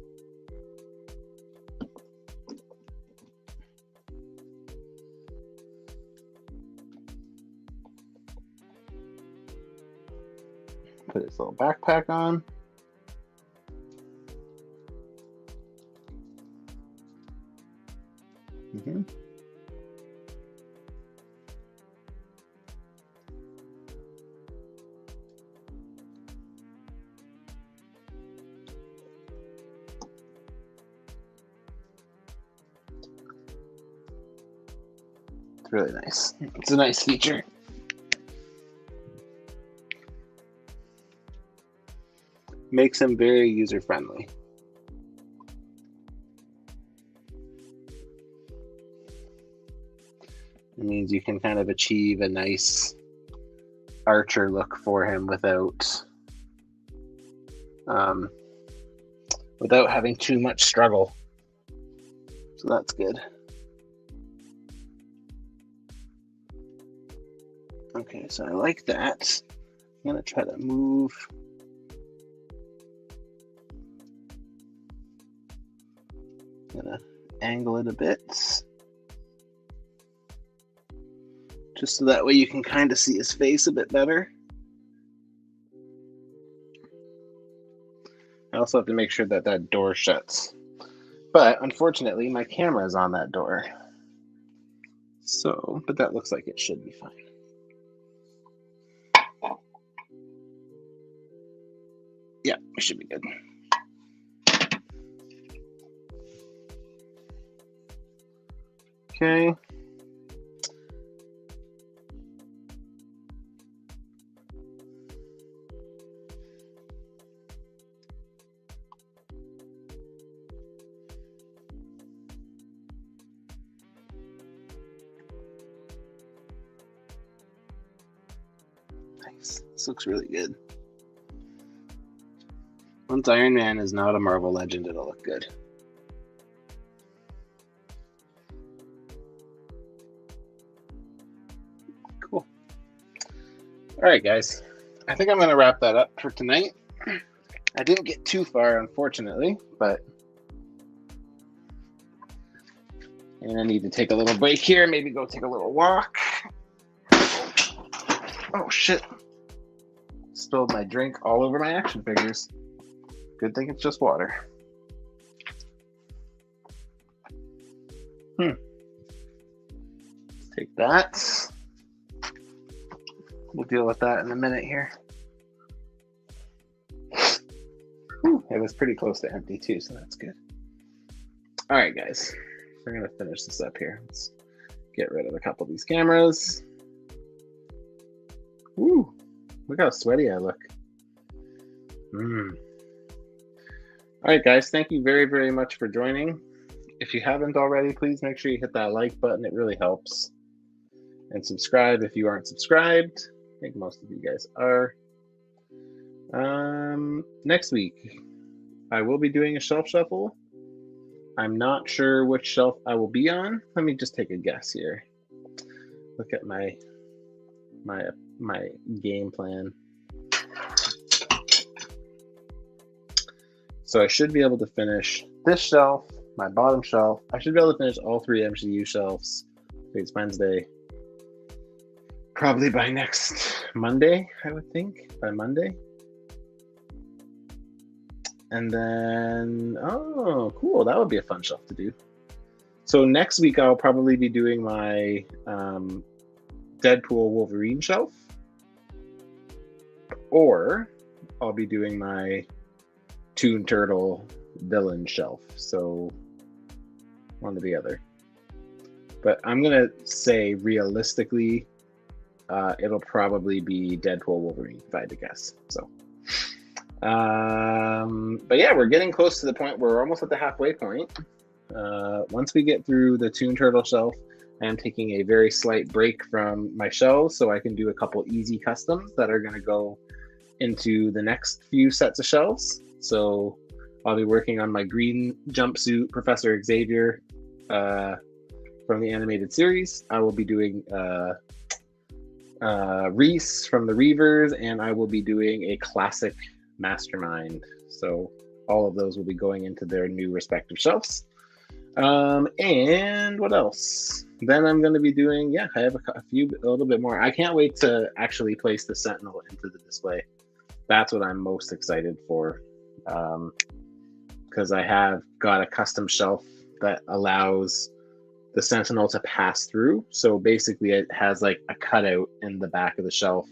Put his little backpack on. It's really nice. It's a nice feature. Makes him very user-friendly. It means you can kind of achieve a nice archer look for him without having too much struggle. So that's good. Okay, so I like that. I'm gonna try to move. I'm gonna angle it a bit. Just so that way you can kind of see his face a bit better. I also have to make sure that that door shuts. But unfortunately, my camera is on that door. So, but that looks like it should be fine. Yeah, we should be good. Okay. Nice. This looks really good. Once Iron Man is not a Marvel legend, it'll look good. All right, guys. I think I'm going to wrap that up for tonight. I didn't get too far, unfortunately, but and I need to take a little break here, maybe go take a little walk. Oh, shit. Spilled my drink all over my action figures. Good thing it's just water. Take that. We'll deal with that in a minute here. Whew, it was pretty close to empty too, so that's good. All right, guys. We're going to finish this up here. Let's get rid of a couple of these cameras. Woo! Look how sweaty I look. All right, guys. Thank you very, very much for joining. If you haven't already, please make sure you hit that like button. It really helps. And subscribe if you aren't subscribed. I think most of you guys are. Next week, I will be doing a shelf shuffle. I'm not sure which shelf I will be on. Let me just take a guess here. Look at my game plan. So I should be able to finish this shelf, my bottom shelf. I should be able to finish all 3 MCU shelves. It's Wednesday. Probably by next Monday, I would think. By Monday. And then, oh, cool. That would be a fun shelf to do. So next week, I'll probably be doing my Deadpool Wolverine shelf. Or I'll be doing my Toon Turtle villain shelf. So one or the other. But I'm going to say realistically, it'll probably be Deadpool Wolverine, if I had to guess. So, but yeah, we're getting close to the point where we're almost at the halfway point. Once we get through the Toon Turtle shelf, I'm taking a very slight break from my shelves so I can do a couple easy customs that are going to go into the next few sets of shelves. So I'll be working on my green jumpsuit Professor Xavier from the animated series. I will be doing Reese from the Reavers, and I will be doing a classic Mastermind. So all of those will be going into their new respective shelves. And what else? Then I'm going to be doing, I have a little bit more. I can't wait to actually place the Sentinel into the display. That's what I'm most excited for. Because I have got a custom shelf that allows the Sentinel to pass through. So basically it has like a cutout in the back of the shelf.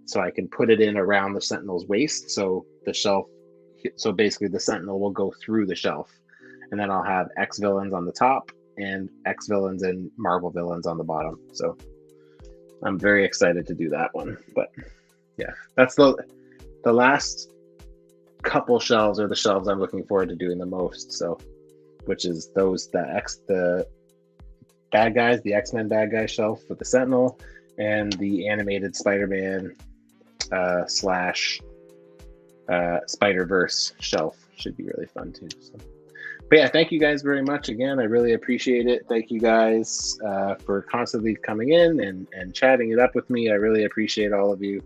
So I can put it in around the Sentinel's waist. So basically the Sentinel will go through the shelf. And then I'll have X villains on the top and X villains and Marvel villains on the bottom. So I'm very excited to do that one. But yeah, that's the last couple shelves are the shelves I'm looking forward to doing the most. So, which is the bad guys, the X-Men bad guy shelf with the Sentinel, and the animated Spider-Man slash Spider-Verse shelf should be really fun too. So. But yeah, thank you guys very much again. I really appreciate it. Thank you guys for constantly coming in and chatting it up with me. I really appreciate all of you.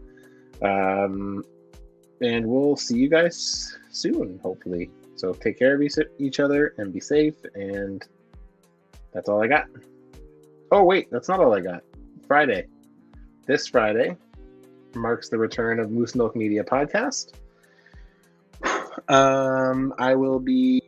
And we'll see you guys soon, hopefully. So take care of each other and be safe. And that's all I got. Oh, wait, that's not all I got. Friday. This Friday marks the return of Moose Milk Media Podcast. I will be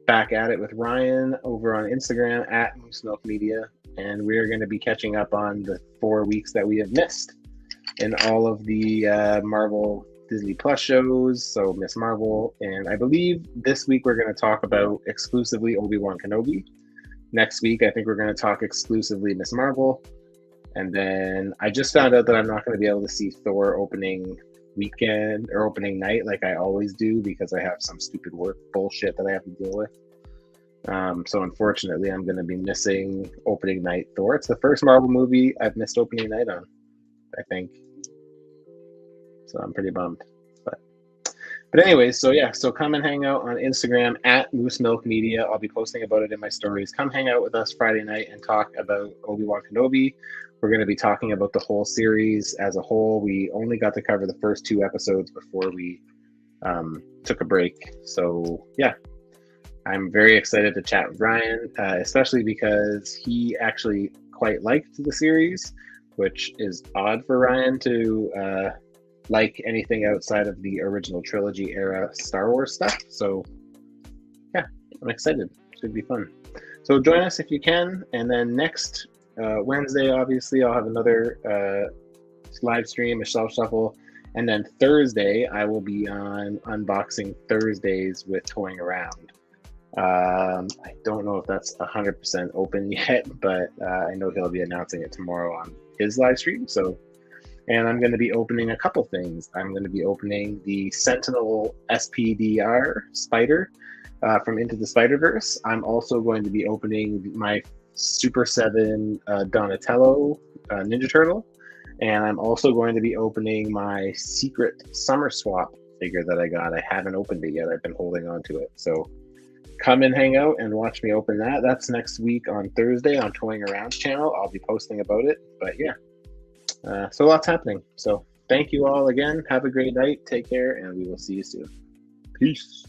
back at it with Ryan over on Instagram at Moose Milk Media. And we're going to be catching up on the 4 weeks that we have missed in all of the Marvel Disney Plus shows. So Miss Marvel. And I believe this week we're going to talk about exclusively Obi-Wan Kenobi. Next week, I think we're going to talk exclusively Miss Marvel. And then I just found out that I'm not going to be able to see Thor opening weekend or opening night like I always do because I have some stupid work bullshit that I have to deal with. So unfortunately, I'm going to be missing opening night Thor. It's the first Marvel movie I've missed opening night on, I think. So I'm pretty bummed. But But anyways, so yeah, so come and hang out on Instagram at Moose Milk Media. I'll be posting about it in my stories. Come hang out with us Friday night and talk about Obi-Wan Kenobi. We're going to be talking about the whole series as a whole. We only got to cover the first 2 episodes before we took a break. So yeah, I'm very excited to chat with Ryan, especially because he actually quite liked the series, which is odd for Ryan to like anything outside of the original trilogy era Star Wars stuff. So yeah, I'm excited. Should be fun. So join us if you can. And then next Wednesday, obviously, I'll have another live stream, a shelf shuffle. And then Thursday, I will be on Unboxing Thursdays with Toying Around. I don't know if that's 100% open yet, but I know he'll be announcing it tomorrow on his live stream. And I'm going to be opening a couple things. I'm going to be opening the Sentinel SPDR Spider from Into the Spider-Verse. I'm also going to be opening my Super 7 Donatello Ninja Turtle. And I'm also going to be opening my secret Summer Swap figure that I got. I haven't opened it yet. I've been holding on to it. So come and hang out and watch me open that. That's next week on Thursday on Toying Around's channel. I'll be posting about it. But yeah, so lots happening. So thank you all again. Have a great night. Take care, and we will see you soon. Peace.